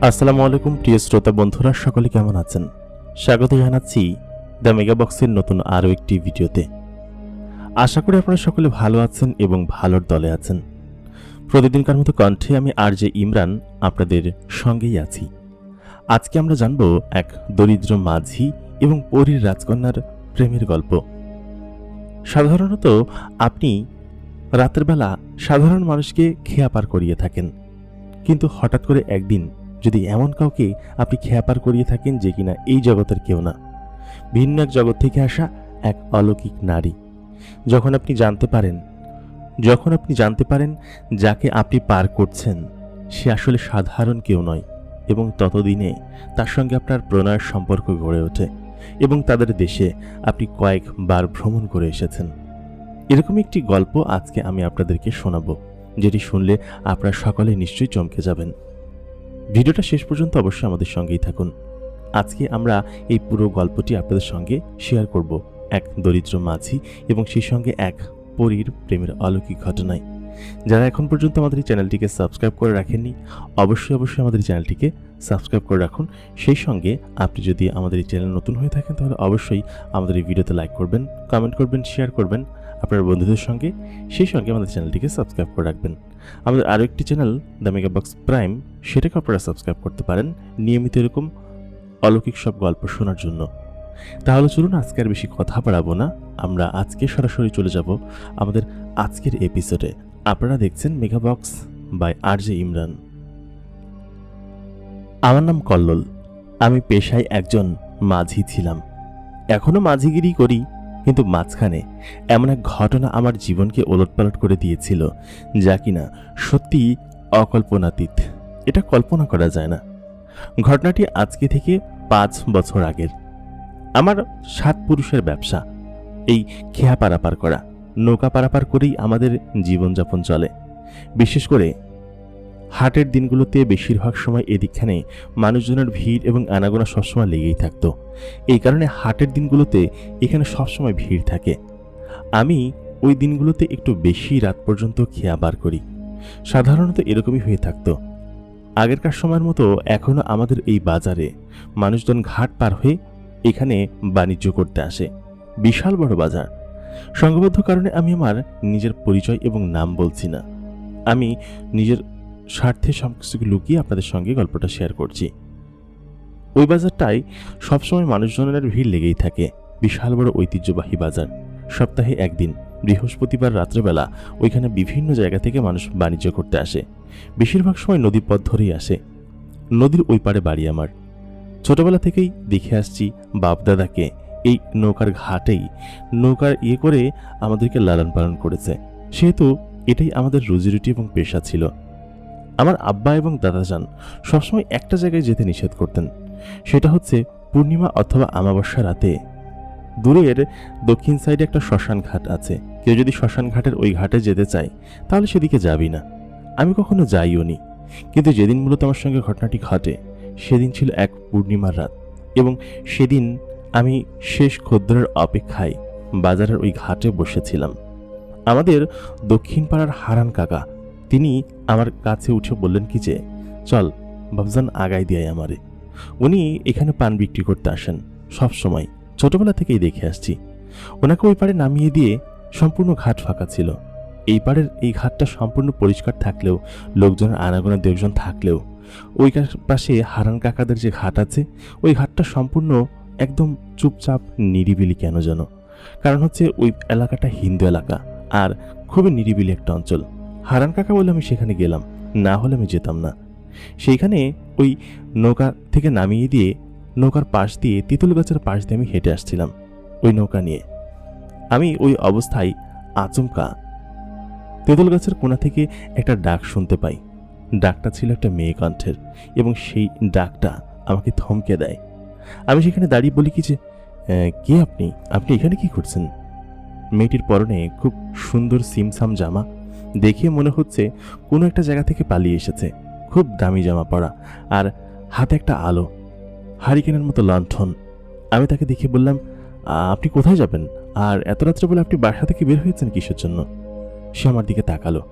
আসসালামু আলাইকুম প্রিয় শ্রোতা বন্ধুরা, সকলে কেমন আছেন? স্বাগত জানাচ্ছি দ্য মেগাবক্সের নতুন আরও একটি ভিডিওতে। আশা করি আপনারা সকলে ভালো আছেন এবং ভালোর দলে আছেন। প্রতিদিনকার মতো কণ্ঠে আমি আরজে ইমরান আপনাদের সঙ্গেই আছি। আজকে আমরা জানব এক দরিদ্র মাঝি এবং পরীর রাজকন্যার প্রেমের গল্প। সাধারণত আপনি রাতের বেলা সাধারণ মানুষকে খেয়া পার করিয়ে থাকেন, কিন্তু হঠাৎ করে একদিন যদি এমন কাউকে আপনি খেয়া পার করিয়ে থাকেন যে কিনা এই জগতের কেউ না, ভিন্ন এক জগৎ থেকে আসা এক অলৌকিক নারী, যখন আপনি জানতে পারেন যাকে আপনি পার করছেন সে আসলে সাধারণ কেউ নয়, এবং ততদিনে তার সঙ্গে আপনার প্রণয়ের সম্পর্ক গড়ে ওঠে এবং তাদের দেশে আপনি কয়েকবার ভ্রমণ করে এসেছেন। এরকম একটি গল্প আজকে আমি আপনাদেরকে শোনাবো, যেটি শুনলে আপনারা সকলে নিশ্চয়ই চমকে যাবেন। ভিডিওটা শেষ পর্যন্ত অবশ্যই আমাদের সঙ্গেই থাকুন। আজকে আমরা এই পুরো গল্পটি আপনাদের সঙ্গে শেয়ার করব এক দরিদ্র মাঝি এবং সেই সঙ্গে এক পরীর প্রেমের অলৌকিক ঘটনায়। যারা এখন পর্যন্ত আমাদের এই চ্যানেলটিকে সাবস্ক্রাইব করে রাখেননি, অবশ্যই আমাদের এই চ্যানেলটিকে সাবস্ক্রাইব করে রাখুন। সেই সঙ্গে আপনি যদি আমাদের এই চ্যানেল নতুন হয়ে থাকেন তাহলে অবশ্যই আমাদের এই ভিডিওতে লাইক করবেন, কমেন্ট করবেন, শেয়ার করবেন আপনার বন্ধুদের সঙ্গে। সেই সঙ্গে আমাদের চ্যানেলটিকে সাবস্ক্রাইব করে রাখবেন। আমাদের আরও একটি চ্যানেল দ্য মেগাবক্স প্রাইম, সেটাকে আপনারা সাবস্ক্রাইব করতে পারেন নিয়মিত এরকম অলৌকিক সব গল্প শোনার জন্য। তাহলে চলুন আজকে আর বেশি কথা বাড়াবো না, আমরা আজকে সরাসরি চলে যাব আমাদের আজকের এপিসোডে। আপনারা দেখছেন মেগাবক্স বাই আরজে ইমরান। আমার নাম কল্লোল। আমি পেশায় একজন মাঝি ছিলাম, এখনো মাঝিগিরি করি, কিন্তু মাঝখানে এমন এক ঘটনা আমার জীবনকে ওলটপালট করে দিয়েছিল যা কিনা সত্যি অকল্পনাতীত। এটা কল্পনা করা যায় না। ঘটনাটি আজকে থেকে 5 বছর আগের। আমার 7 পুরুষের ব্যবসা, এই খেয়া পারাপার করা, নৌকা পারাপার করেই আমাদের জীবনযাপন চলে। বিশেষ করে হাটের দিনগুলোতে বেশিরভাগ সময় এদিকখানে মানুষজনের ভিড় এবং আনাগোনা সবসময় লেগেই থাকতো। এই কারণে হাটের দিনগুলোতে এখানে সবসময় ভিড় থাকে। আমি ওই দিনগুলোতে একটু বেশি রাত পর্যন্ত খেয়া বার করি। সাধারণত এরকমই হয়ে থাকতো। আগেরকার সময়ের মতো এখনও আমাদের এই বাজারে মানুষজন ঘাট পার হয়ে এখানে বাণিজ্য করতে আসে। বিশাল বড় বাজার। সংঘবদ্ধ কারণে আমি আমার নিজের পরিচয় এবং নাম বলছি না। আমি নিজের স্বার্থে সবকিছু লুকিয়ে আপনাদের সঙ্গে গল্পটা শেয়ার করছি। ওই বাজারটায় সবসময় মানুষজনের ভিড় লেগেই থাকে। বিশাল বড় ঐতিহ্যবাহী বাজার। সপ্তাহে একদিন বৃহস্পতিবার রাত্রেবেলা ওইখানে বিভিন্ন জায়গা থেকে মানুষ বাণিজ্য করতে আসে। বেশিরভাগ সময় নদীপথ ধরেই আসে। নদীর ওই পারে বাড়ি আমার। ছোটবেলা থেকেই দেখে আসছি বাপদাদাকে এই নৌকার ঘাটেই নৌকার করে আমাদেরকে লালন পালন করেছে। সেহেতু এটাই আমাদের রুজিরুটি এবং পেশা ছিল। আমার আব্বা এবং দাদাজান সবসময় একটা জায়গায় যেতে নিষেধ করতেন, সেটা হচ্ছে পূর্ণিমা অথবা আমাবস্যা রাতে দূরের দক্ষিণ সাইডে একটা শ্মশান ঘাট আছে। কেউ যদি শ্মশান ঘাটের ওই ঘাটে যেতে চায় তাহলে সেদিকে যাবি না। আমি কখনো যাইও নি, কিন্তু যেদিন মূলত আমার সঙ্গে ঘটনাটি ঘটে সেদিন ছিল এক পূর্ণিমার রাত, এবং সেদিন আমি শেষ খদ্দরের অপেক্ষায় বাজারের ওই ঘাটে বসেছিলাম। আমাদের দক্ষিণ পাড়ার হারান কাকা তিনি আমার কাছে উঠে বললেন কি যে, চল বাবজান আগাই দিয়ে আমারে। উনি এখানে পান বিক্রি করতে আসেন সব সময়, ছোটবেলা থেকেই দেখে আসছি। ওনাকে ওই পাড়ে নামিয়ে দিয়ে সম্পূর্ণ ঘাট ফাঁকা ছিল। এই পাড়ের এই ঘাটটা সম্পূর্ণ পরিষ্কার থাকলেও, লোকজনের আনাগোনা দেড়জন থাকলেও, ওই পাশে হারান কাকাদের যে ঘাট আছে ওই ঘাটটা সম্পূর্ণ একদম চুপচাপ নিরিবিলি কেন যেন। কারণ হচ্ছে ওই এলাকাটা হিন্দু এলাকা আর খুবই নিরিবিলি একটা অঞ্চল। হারান কাকা বলে আমি সেখানে গেলাম, না হলে আমি যেতাম না। সেইখানে ওই নৌকা থেকে নামিয়ে দিয়ে নৌকার পাশ দিয়ে তেঁতুল গাছের পাশ দিয়ে আমি হেঁটে আসছিলাম ওই নৌকা নিয়ে। আমি ওই অবস্থায় আচমকা তেঁতুল গাছের কোণা থেকে একটা ডাক শুনতে পাই। ডাকটা ছিল একটা মেয়ে কণ্ঠের, এবং সেই ডাকটা আমাকে থমকে দেয়। আমি সেখানে দাঁড়িয়ে বলি কি যে, কে আপনি? আপনি এখানে কি করছেন? মেয়েটির পরনে খুব সুন্দর সিমসাম জামা, দেখে মনে হচ্ছে কোনো একটা জায়গা থেকে পালিয়ে এসেছে। খুব দামি জামা পরা, আর হাতে একটা আলো, হারিকেনের মতো লণ্ঠন। আমি তাকে দেখে বললাম, আপনি কোথায় যাবেন? আর এত রাত্রে বলে আপনি বাসা থেকে বের হয়েছেন কিসের জন্য? সে আমার দিকে তাকালো।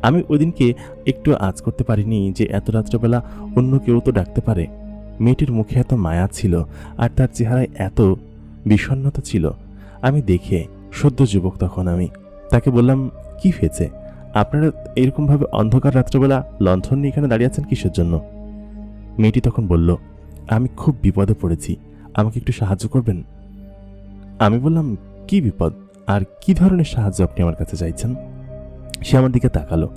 আমি ওদিনকে একটু আঁচ করতে পারিনি যে এত রাত্রেবেলা অন্য কেউ তো ডাকতে পারে। মেয়েটির মুখে এত মায়া ছিল আর তার চেহারায় এত বিষণ্ণতা ছিল। আমি দেখে সদ্য যুবক তখন আমি তাকে বললাম, কি হয়েছে? আপনারা এরকমভাবে অন্ধকার রাত্রেবেলা লণ্ঠন নিয়ে এখানে দাঁড়িয়ে আছেন কিসের জন্য? মেয়েটি তখন বলল, আমি খুব বিপদে পড়েছি, আমাকে একটু সাহায্য করবেন? আমি বললাম, কি বিপদ আর কি ধরনের সাহায্য আপনি আমার কাছে চাইছেন? সে আমার দিকে তাকালো,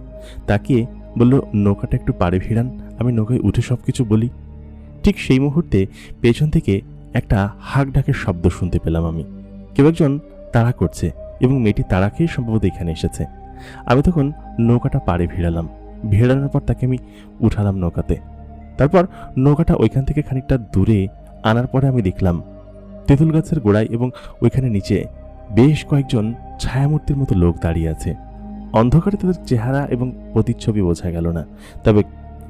তাকিয়ে বলল, নৌকাটা একটু পাড়ে ভিড়ান, আমি নৌকায় উঠে সবকিছু বলি। ঠিক সেই মুহূর্তে পেছন থেকে একটা হাঁক ডাকের শব্দ শুনতে পেলাম আমি। কেউ একজন তাড়া করছে এবং মেয়েটি তাড়া খেয়ে সম্ভবত এখানে এসেছে। আমি তখন নৌকাটা পাড়ে ভিড়ালাম, ভিড়ানোর পর তাকে আমি উঠালাম নৌকাতে। তারপর নৌকাটা ওইখান থেকে খানিকটা দূরে আনার পরে আমি দেখলাম তেঁতুল গাছের গোড়ায় এবং ওইখানে নিচে বেশ কয়েকজন ছায়ামূর্তির মতো লোক দাঁড়িয়ে আছে। অন্ধকারে তাদের চেহারা এবং প্রতিচ্ছবি বোঝা গেল না, তবে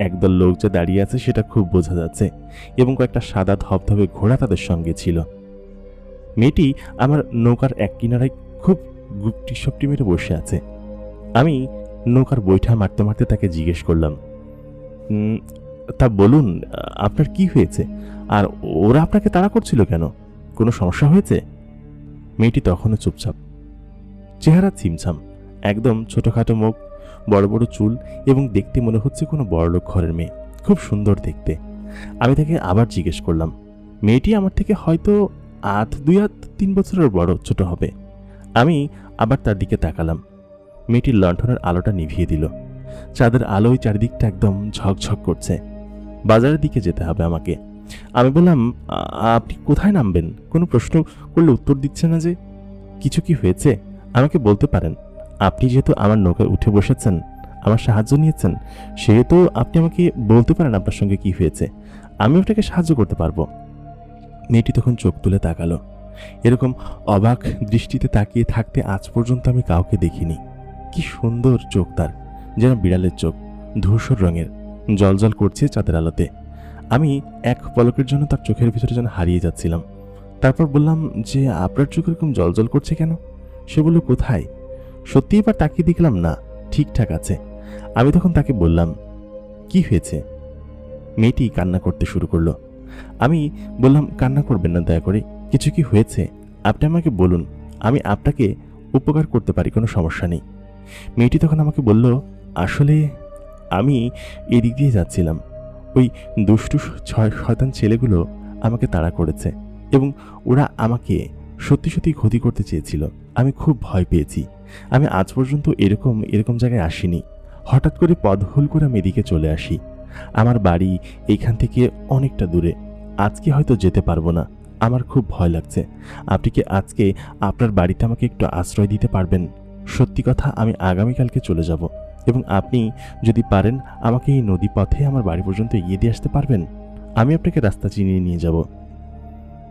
একদল লোক যে দাঁড়িয়ে আছে সেটা খুব বোঝা যাচ্ছে এবং কয়েকটা সাদা ধবধবে ঘোড়া তাদের সঙ্গে ছিল। মেয়েটি আমার নৌকার এক কিনারায় খুব গুপটি সপটি মেরে বসে আছে। আমি নৌকার বৈঠা মারতে মারতে তাকে জিজ্ঞেস করলাম, তা বলুন, আপনার কি হয়েছে আর ওরা আপনাকে তাড়া করছিল কেন? কোনো সমস্যা হয়েছে? মেয়েটি তখনও চুপচাপ, চেহারা ছিমছাম, একদম ছোটখাটো মুখ, বড় বড় চুল এবং দেখতে মনে হচ্ছে কোনো বড়লোক ঘরের মেয়ে, খুব সুন্দর দেখতে। আমি তাকে আবার জিজ্ঞেস করলাম। মেয়েটি আমার থেকে হয়তো 2-3 বছরের বড় ছোট হবে। আমি আবার তার দিকে তাকালাম। মেয়েটির লণ্ঠনের আলোটা নিভিয়ে দিল। চাঁদের আলোয় চারিদিকটা একদম ঝকঝক করছে। বাজারের দিকে যেতে হবে আমাকে। আমি বললাম, আপনি কোথায় নামবেন? কোনো প্রশ্ন করলে উত্তর দিচ্ছে না যে। কিছু কি হয়েছে আমাকে বলতে পারেন। আপনি যেহেতু আমার নৌকায় উঠে বসেছেন, আমার সাহায্য নিয়েছেন, সেহেতু আপনি আমাকে বলতে পারেন আপনার সঙ্গে কি হয়েছে, আমি আপনাকে সাহায্য করতে পারবো। মেয়েটি তখন চোখ তুলে তাকালো। এরকম অবাক দৃষ্টিতে তাকিয়ে থাকতে আজ পর্যন্ত আমি কাউকে দেখিনি। কি সুন্দর চোখ তার, যেন বিড়ালের চোখ, ধূসর রঙের, জলজল করছে চাঁদের আলোতে। আমি এক পলকের জন্য তার চোখের ভিতরে যেন হারিয়ে যাচ্ছিলাম। তারপর বললাম যে, আপনার চোখ এরকম জলজল করছে কেন? সে বলল, কোথায়? সত্যি এবার তাকিয়ে দেখলাম না, ঠিকঠাক আছে। আমি তখন তাকে বললাম, কি হয়েছে? মেয়েটি কান্না করতে শুরু করলো। আমি বললাম, কান্না করবেন না দয়া করে, কিছু কি হয়েছে আপনি আমাকে বলুন, আমি আপনাকে উপকার করতে পারি, কোনো সমস্যা নেই। মেয়েটি তখন আমাকে বলল, আসলে আমি এদিক দিয়ে যাচ্ছিলাম, ওই দুষ্টু শয়তান ছেলেগুলো আমাকে তাড়া করেছে এবং ওরা আমাকে সত্যি সত্যি ক্ষতি করতে চেয়েছিল। আমি খুব ভয় পেয়েছি। আমি আজ পর্যন্ত এরকম জায়গায় আসিনি। হঠাৎ করে পথ ভুল করে আমি এদিকে চলে আসি। আমার বাড়ি এইখান থেকে অনেকটা দূরে। আজকে হয়তো যেতে পারবো না, আমার খুব ভয় লাগছে। আপনি কি আজকে আপনার বাড়িতে আমাকে একটু আশ্রয় দিতে পারবেন? সত্যি কথা, আমি আগামীকালকে চলে যাব এবং আপনি যদি পারেন আমাকে এই নদী পথে আমার বাড়ি পর্যন্ত এগিয়ে দিয়ে আসতে পারবেন। আমি আপনাকে রাস্তা চিনিয়ে নিয়ে যাব।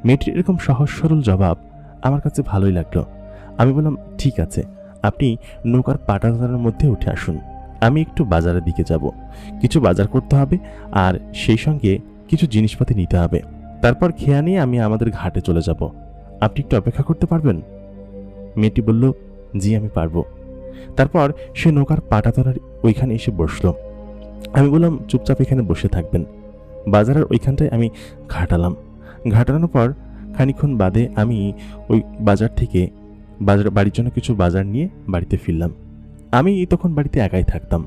মেয়েটির এরকম সহজ সরল জবাব আমার কাছে ভালোই লাগলো। আমি বললাম, ঠিক আছে, আপনি নৌকার পাটাতনের মধ্যে উঠে আসুন, আমি একটু বাজারের দিকে যাব। কিছু বাজার করতে হবে আর সেই সঙ্গে কিছু জিনিসপাতি নিতে হবে। তারপর খেয়া নিয়ে আমি আমাদের ঘাটে চলে যাব। আপনি একটু অপেক্ষা করতে পারবেন? মেয়েটি বলল, জি আমি পারবো। তারপর সে নৌকার পাটাতনের ওইখানে এসে বসলো। আমি বললাম, চুপচাপ এখানে বসে থাকবেন। বাজারের ওইখানটায় আমি ঘাটানোর পর খানিক্ষণ বাদে আমি ওই বাড়ির জন্য কিছু বাজার নিয়ে বাড়িতে ফিরলাম। আমি তখন বাড়িতে একাই থাকতাম।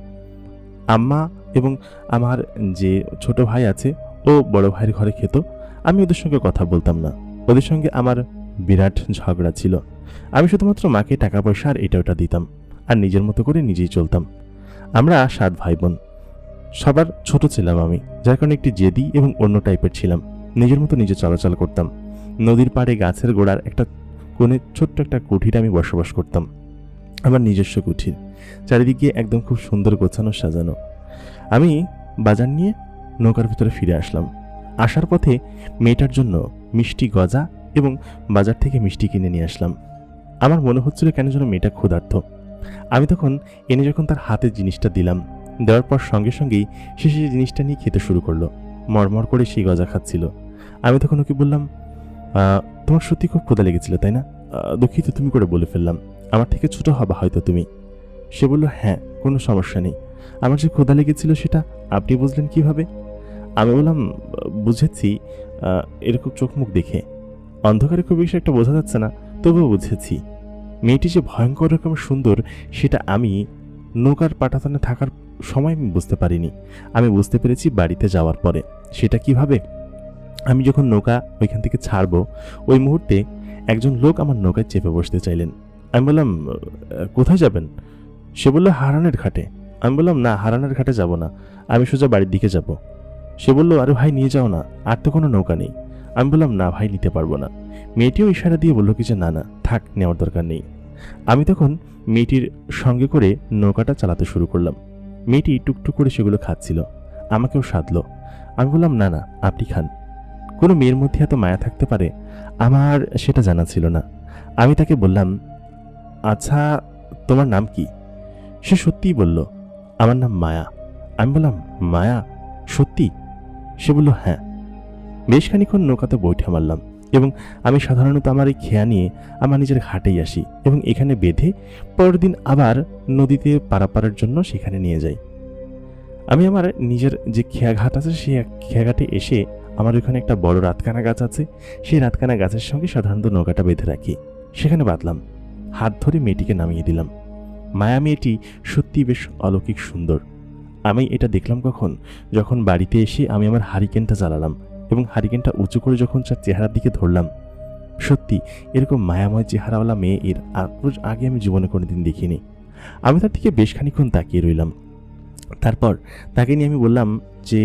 আম্মা এবং আমার যে ছোট ভাই আছে ও বড় ভাইয়ের ঘরে খেত। আমি ওদের সঙ্গে কথা বলতাম না, ওদের সঙ্গে আমার বিরাট ঝগড়া ছিল। আমি শুধুমাত্র মাকে টাকা পয়সা আর এটা ওটা দিতাম আর নিজের মতো করে নিজেই চলতাম। আমরা 7 ভাই বোন, সবার ছোট ছিলাম আমি, যার কারণে একটি জেদি এবং অন্য টাইপের ছিলাম। নিজের মতো নিজে চলাচল করতাম। নদীর পাড়ে গাছের গোড়ার একটা কোণে ছোট্ট একটা কুঠিরে আমি বসবাস করতাম, আমার নিজস্ব কুঠির, চারিদিকে একদম খুব সুন্দর গোছানো সাজানো। আমি বাজার নিয়ে নৌকার ভিতরে ফিরে আসলাম। আসার পথে মেয়েটার জন্য মিষ্টি গজা এবং বাজার থেকে মিষ্টি কিনে নিয়ে আসলাম। আমার মনে হচ্ছিল কেন যেন মেয়েটা ক্ষুধার্ত। আমি তখন এনে যখন তার হাতে জিনিসটা দিলাম, দেওয়ার পর সঙ্গে সঙ্গেই সে সেই জিনিসটা নিয়ে খেতে শুরু করলো। মরমর করে সেই গজা খাচ্ছিল। আমি তখন ওকে বললাম, তোমার সত্যি খুব ক্ষুধা লেগেছিল তাই না? দুঃখিত তুমি করে বলে ফেললাম, আমার থেকে ছোট হবা হয়তো তুমি। সে বলল, হ্যাঁ, কোনো সমস্যা নেই। আমার যে ক্ষুধা লেগেছিল সেটা আপনি বুঝলেন কিভাবে? আমি বললাম, বুঝেছি, এরকম চোখ মুখ দেখে। অন্ধকারে খুব বেশি একটা বোঝা যাচ্ছে না, তবুও বুঝেছি। মেয়েটি যে ভয়ঙ্কর রকমের সুন্দর সেটা আমি নৌকার পাটাতনে থাকার সময় আমি বুঝতে পারিনি। আমি বুঝতে পেরেছি বাড়িতে যাওয়ার পরে। সেটা কিভাবে? আমি যখন নৌকা ওইখান থেকে ছাড়বো, ওই মুহূর্তে একজন লোক আমার নৌকায় চেপে বসতে চাইলেন। আমি বললাম, কোথায় যাবেন? সে বলল, হারানের ঘাটে। আমি বললাম, না, হারানের ঘাটে যাব না, আমি সোজা বাড়ির দিকে যাব। সে বলল, আরে ভাই, নিয়ে যাও না, আর তো কোনো নৌকা নেই। আমি বললাম, না ভাই, নিতে পারবো না। মেয়েটিও ইশারা দিয়ে বলল কি যে, না না, থাক, নেওয়ার দরকার নেই। আমি তখন মেয়েটির সঙ্গে করে নৌকাটা চালাতে শুরু করলাম। মেয়েটি টুকটুক করে সেগুলো খাচ্ছিল, আমাকেও সাধলো। আমি বললাম, না না, আপনি খান। কোনো মেয়ের মধ্যে এত মায়া থাকতে পারে আমার সেটা জানা ছিল না। আমি তাকে বললাম, আচ্ছা, তোমার নাম কি? সে সত্যিই বলল, আমার নাম মায়া। আমি বললাম, মায়া, সত্যি? সে বলল, হ্যাঁ। বেশ খানিক্ষণ নৌকাতে বৈঠা মারলাম এবং আমি সাধারণত আমার এই খেয়া নিয়ে আমার নিজের ঘাটেই আসি এবং এখানে বেঁধে পরের দিন আবার নদীতে পারাপারের জন্য সেখানে নিয়ে যাই। আমি আমার নিজের যে খেয়া ঘাট আছে সেই খেয়া ঘাটে এসে আমার ওইখানে একটা বড় রাতকানা গাছ আছে, সেই রাতকানা গাছের সঙ্গে সাধারণত নৌকাটা বেঁধে রাখি, সেখানে বাঁধলাম। হাত ধরে মেয়েটিকে নামিয়ে দিলাম। মায়া মেয়েটি সত্যি বেশ অলৌকিক সুন্দর। আমি এটা দেখলাম কখন? যখন বাড়িতে এসে আমি আমার হারিকেনটা জ্বালালাম এবং হারিকেনটা উঁচু করে যখন তার চেহারার দিকে ধরলাম, সত্যি এরকম মায়াময় চেহারাওয়ালা মেয়ে এর আগে আমি জীবনে কোনোদিন দেখিনি। আমি তার দিকে বেশ খানিক্ষণ তাকিয়ে রইলাম। তারপর তাকে নিয়ে আমি বললাম যে,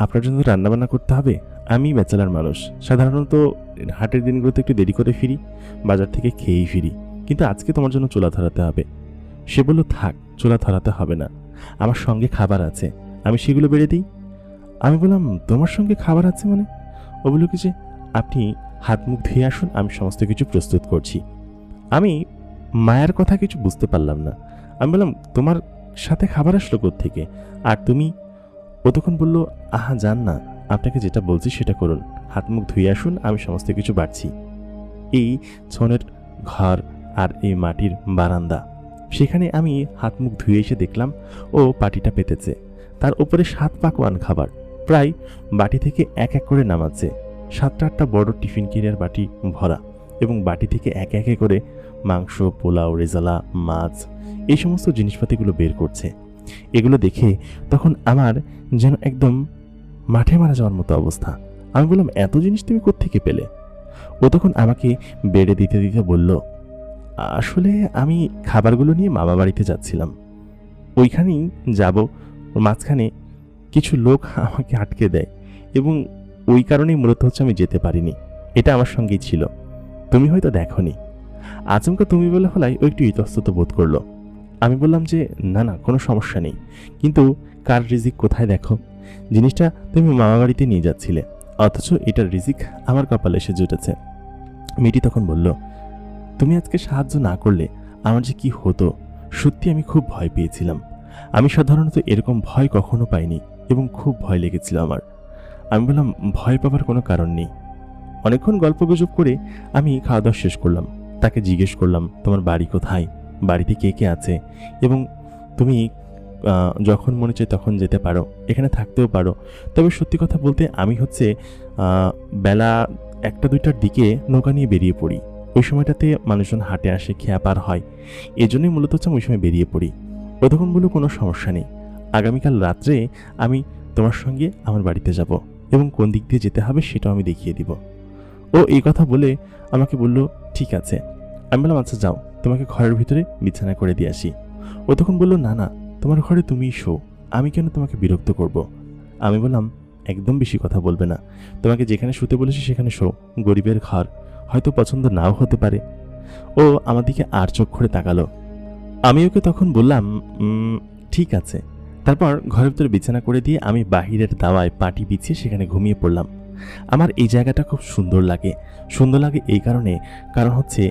আপনার জন্য রান্নাবান্না করতে হবে। আমি ব্যাচেলার মানুষ, সাধারণত হাটের দিনগুলোতে একটু দেরি করে ফিরি, বাজার থেকে খেয়েই ফিরি, কিন্তু আজকে তোমার জন্য চুলা ধরাতে হবে। সে বলল, থাক, চুলা ধরাতে হবে না, আমার সঙ্গে খাবার আছে, আমি সেগুলো বেড়ে দিই। আমি বললাম, তোমার সঙ্গে খাবার আছে মানে? ও বলল কি যে, আপনি হাত মুখ ধুয়ে আসুন, আমি সমস্ত কিছু প্রস্তুত করছি। আমি মায়ের কথা কিছু বুঝতে পারলাম না। আমি বললাম, তোমার সাথে খাবার আসলো কোত্থেকে? আর তুমি? ও তখন বলল, আহা, যান না, আপনাকে যেটা বলছি সেটা করুন, হাত মুখ ধুয়ে আসুন, আমি সমস্ত কিছু বাড়ছি। এই ছনের ঘর আর এই মাটির বারান্দা, সেখানে আমি হাত মুখ ধুয়ে এসে দেখলাম ও পাটিটা পেতেছে, তার উপরে 7 পাকওয়ান খাবার প্রায় বাটি থেকে এক এক করে নামাচ্ছে। 7-8টা বড় টিফিন কেরিয়ার বাটি ভরা এবং বাটি থেকে একে একে করে মাংস, পোলাও, রেজালা, মাছ, এই সমস্ত জিনিসপাতিগুলো বের করছে। এগুলো দেখে তখন আমার যেন একদম মাঠে মারা যাওয়ার মতো অবস্থা। আমি বললাম, এত জিনিস তুমি কোত্থেকে পেলে? ও তখন আমাকে বেড়ে দিতে দিতে বলল, আসলে আমি খাবারগুলো নিয়ে মামা বাড়িতে যাচ্ছিলাম, ওইখানেই যাব, মাঝখানে কিছু লোক আমাকে আটকে দেয় এবং ওই কারণেই মূলত হচ্ছে আমি যেতে পারিনি। এটা আমার সঙ্গেই ছিল, তুমি হয়তো দেখোনি। আচমকা তুমি বলে ফেলায় ও একটু ইতস্তত বোধ করলো। আমি বললাম যে, না না, কোনো সমস্যা নেই, কিন্তু কার রিজিক কোথায় দেখো? জিনিসটা তুমি মামা বাড়িতে নিয়ে যাচ্ছিলে, অথচ এটার রিজিক আমার কপালে এসে জুটেছে। মেয়েটি তখন বলল, তুমি আজকে সাহায্য না করলে আমার যে কি হতো। সত্যি আমি খুব ভয় পেয়েছিলাম। আমি সাধারণত এরকম ভয় কখনো পাইনি এবং খুব ভয় লেগেছিল আমার। আমি বললাম, ভয় পাবার কোনো কারণ নেই। অনেকক্ষণ গল্পগুজব করে আমি খাওয়া দাওয়া শেষ করলাম। তাকে জিজ্ঞেস করলাম, তোমার বাড়ি কোথায়, বাড়িতে কে কে আছে, এবং তুমি যখন মনে চায় তখন যেতে পারো, এখানে থাকতেও পারো। তবে সত্যি কথা বলতে আমি হচ্ছে বেলা 1টা-2টার দিকে নৌকা নিয়ে বেরিয়ে পড়ি। ওই সময়টাতে মানুষজন হাটে আসে, খেয়া পার হয়, এই জন্যই মূলত হচ্ছে ওই সময় বেরিয়ে পড়ি। ও তখন বলল, কোনো সমস্যা নেই, আগামীকাল রাত্রে আমি তোমার সঙ্গে আমার বাড়িতে যাব এবং কোন দিক দিয়ে যেতে হবে সেটাও আমি দেখিয়ে দিব। ও এই কথা বলে আমাকে বলল, ঠিক আছে। আমি বললাম, আচ্ছা যাও, তোমাকে ঘরের ভিতরে বিছানা করে দিয়ে আসি। ও তখন বলল, না না, তোমার ঘরে তুমিই শো, আমি কেন তোমাকে বিরক্ত করব? আমি বললাম, একদম বেশি কথা বলবে না, তোমাকে যেখানে শুতে বলেছি সেখানে শো, গরিবের ঘর, হয়তো পছন্দ নাও হতে পারে। ও আমার দিকে আর চোখ করে তাকালো। আমি ওকে তখন বললাম, ঠিক আছে। তারপর ঘরের ভিতরে বিছানা করে দিয়ে আমি বাহিরের দাওয়ায় পাটি বিছিয়ে সেখানে ঘুমিয়ে পড়লাম। আমার এই জায়গাটা খুব সুন্দর লাগে। সুন্দর লাগে এই কারণ হচ্ছে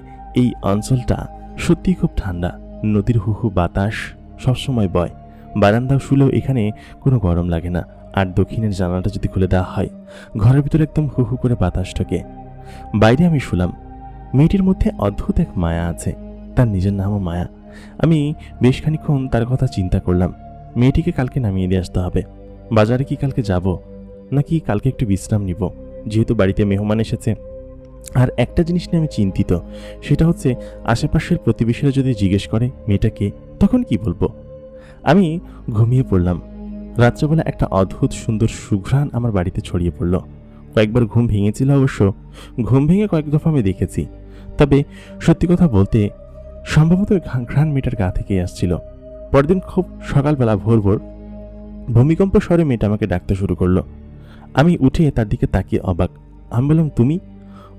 এই অঞ্চলটা সত্যিই খুব ঠান্ডা, নদীর হুহু বাতাস সবসময় বয়, বারান্দাও শুলেও এখানে কোনো গরম লাগে না। আর দক্ষিণের জানালাটা যদি খুলে দেওয়া হয়, ঘরের ভিতরে একদম হুহু করে বাতাস ঢোকে। বাইরে আমি শুলাম। মেয়েটির মধ্যে অদ্ভুত এক মায়া আছে, তার নিজের নামও মায়া। আমি বেশ খানিকক্ষণ তার কথা চিন্তা করলাম। মেয়েটিকে কালকে নামিয়ে দিয়ে আসতে হবে। বাজারে কি কালকে যাব, নাকি কালকে একটু বিশ্রাম নিব, যেহেতু বাড়িতে মেহমান এসেছে। আর একটা জিনিস নিয়ে আমি চিন্তিত, সেটা হচ্ছে আশেপাশের প্রতিবেশীরা যদি জিজ্ঞেস করে মেয়েটাকে, তখন কি বলবো। আমি ঘুমিয়ে পড়লাম। রাত্রেবেলা একটা অদ্ভুত সুন্দর সুঘ্রাণ আমার বাড়িতে ছড়িয়ে পড়ল। কয়েকবার ঘুম ভেঙেছিল অবশ্য, ঘুম ভেঙে কয়েক দফা আমি দেখেছি। তবে সত্যি কথা বলতে সম্ভবত ঘ্রাণ মেয়েটার গা থেকেই আসছিল। পরদিন খুব সকালবেলা ভোর ভোর ভূমিকম্প স্বরে মেয়েটা আমাকে ডাকতে শুরু করলো। আমি উঠে তার দিকে তাকিয়ে অবাক। আমি বললাম, তুমি?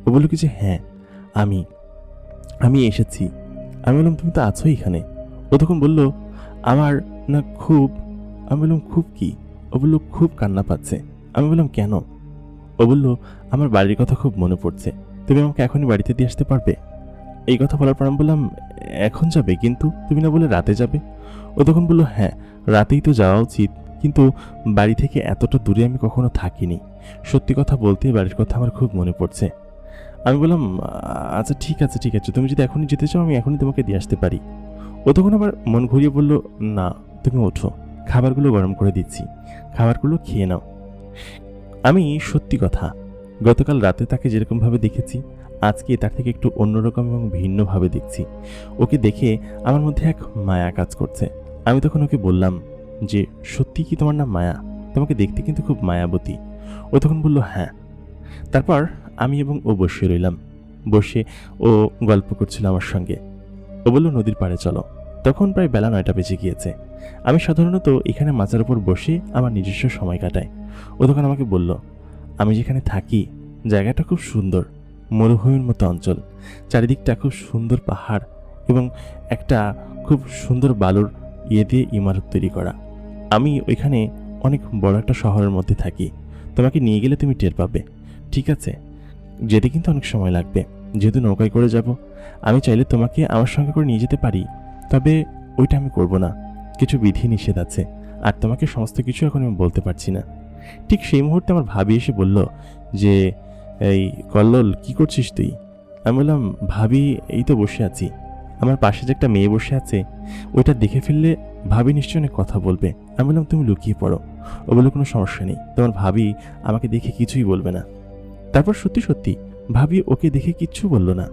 ও বলল কি যে হ্যাঁ আমি আমি এসেছি। আমি বললাম, তুমি তো আছো এখানে। ও তখন বলল, আমার না খুব। আমি বললাম, খুব কি? ও বলল, খুব কান্না পাচ্ছে। আমি বললাম, কেন? ও বলল, আমার বাড়ির কথা খুব মনে পড়ছে, তুমি আমাকে এখনই বাড়িতে দিয়ে আসতে পারবে? এই কথা বলার পর আমি বললাম, এখন যাবে? কিন্তু তুমি না বলে রাতে যাবে? ও তখন বলল, হ্যাঁ রাতেই তো যাওয়া উচিত, কিন্তু বাড়ি থেকে এতটা দূরে আমি কখনো থাকিনি। সত্যি কথা বলতে বাড়ির কথা আমার খুব মনে পড়ছে। আমি বললাম, আচ্ছা ঠিক আছে ঠিক আছে, তুমি যদি এখনই যেতে চাও আমি এখনই তোমাকে দিয়ে আসতে পারি। ও তখন আবার মন ঘুরিয়ে বলল, না তুমি ওঠো, খাবারগুলো গরম করে দিচ্ছি, খাবারগুলো খেয়ে নাও। আমি সত্যি কথা, গতকাল রাতে তাকে যেরকমভাবে দেখেছি, আজকে তার থেকে একটু অন্যরকম এবং ভিন্নভাবে দেখছি। ওকে দেখে আমার মধ্যে এক মায়া কাজ করছে। আমি তখন ওকে বললাম যে, সত্যি কি তোমার নাম মায়া? তোমাকে দেখতে কিন্তু খুব মায়াবতী। ও তখন বলল, হ্যাঁ। তারপর আমি এবং ও বসে রইলাম। বসে ও গল্প করছিল আমার সঙ্গে। ও বলল, নদীর পাড়ে চলো। তখন প্রায় বেলা 9টা বেজে গিয়েছে। আমি সাধারণত এখানে মাচার উপর বসে আমার নিজস্ব সময় কাটাই। ও তখন আমাকে বলল, আমি যেখানে থাকি জায়গাটা খুব সুন্দর, মরুভূমির মতো অঞ্চল, চারিদিকটা খুব সুন্দর পাহাড় এবং একটা খুব সুন্দর বালুর দিয়ে ইমারত তৈরি করা। আমি ওইখানে অনেক বড় একটা শহরের মধ্যে থাকি। তোমাকে নিয়ে গেলে তুমি টের পাবে। ঠিক আছে, যেতে কিন্তু অনেক সময় লাগবে, যেহেতু নৌকায় করে যাব। আমি চাইলে তোমাকে আমার সঙ্গে করে নিয়ে যেতে পারি, তবে ওইটা আমি করব না, কিছু বিধি নিষেধ আছে, আর তোমাকে সমস্ত কিছু এখন আমি বলতে পারছি না। ঠিক সেই মুহূর্তে আমার ভাবি এসে বলল যে, এই কল্লোল, কি করছিস তুই? আমি বললাম, ভাবি এই তো বসে আছি, আমার পাশে যে একটা মেয়ে বসে আছে ওইটা দেখে ফেললে ভাবি নিশ্চয়ই অনেক কথা বলবে। আমি বললাম, তুমি লুকিয়ে পড়ো। ও বললো, কোনো সমস্যা নেই, তোমার ভাবি আমাকে দেখে কিছুই বলবে না। তারপর সত্যি সত্যি ভাবি ওকে দেখে কিচ্ছু বলল না।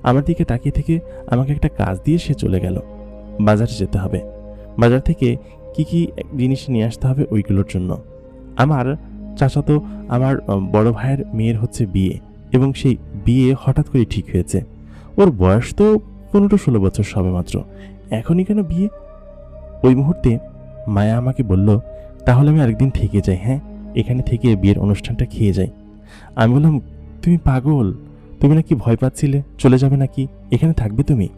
আমার দিকে তাকিয়ে থেকে আমাকে একটা কাজ দিয়ে সে চলে গেল। বাজারে যেতে হবে, বাজার থেকে কি কি জিনিস নিয়ে আসতে হবে ওইগুলোর জন্য। আমার চাচাতো আমার বড় ভাইয়ের মেয়ের হচ্ছে বিয়ে, এবং সেই বিয়ে হঠাৎ করে ঠিক হয়েছে। ওর বয়স তো 15-16 বছর সবে মাত্র, এখনই কেন বিয়ে? ওই মুহূর্তে মায়া আমাকে বলল, তাহলে আমি আরেকদিন থেকে যাই, হ্যাঁ এখানে থেকে বিয়ের অনুষ্ঠানটা খেয়ে যাই। আমি বললাম, তুমি পাগল, তুমি নাকি ভয় পাচ্ছিলে, চলে যাবে নাকি, এখানে থাকবে তুমি?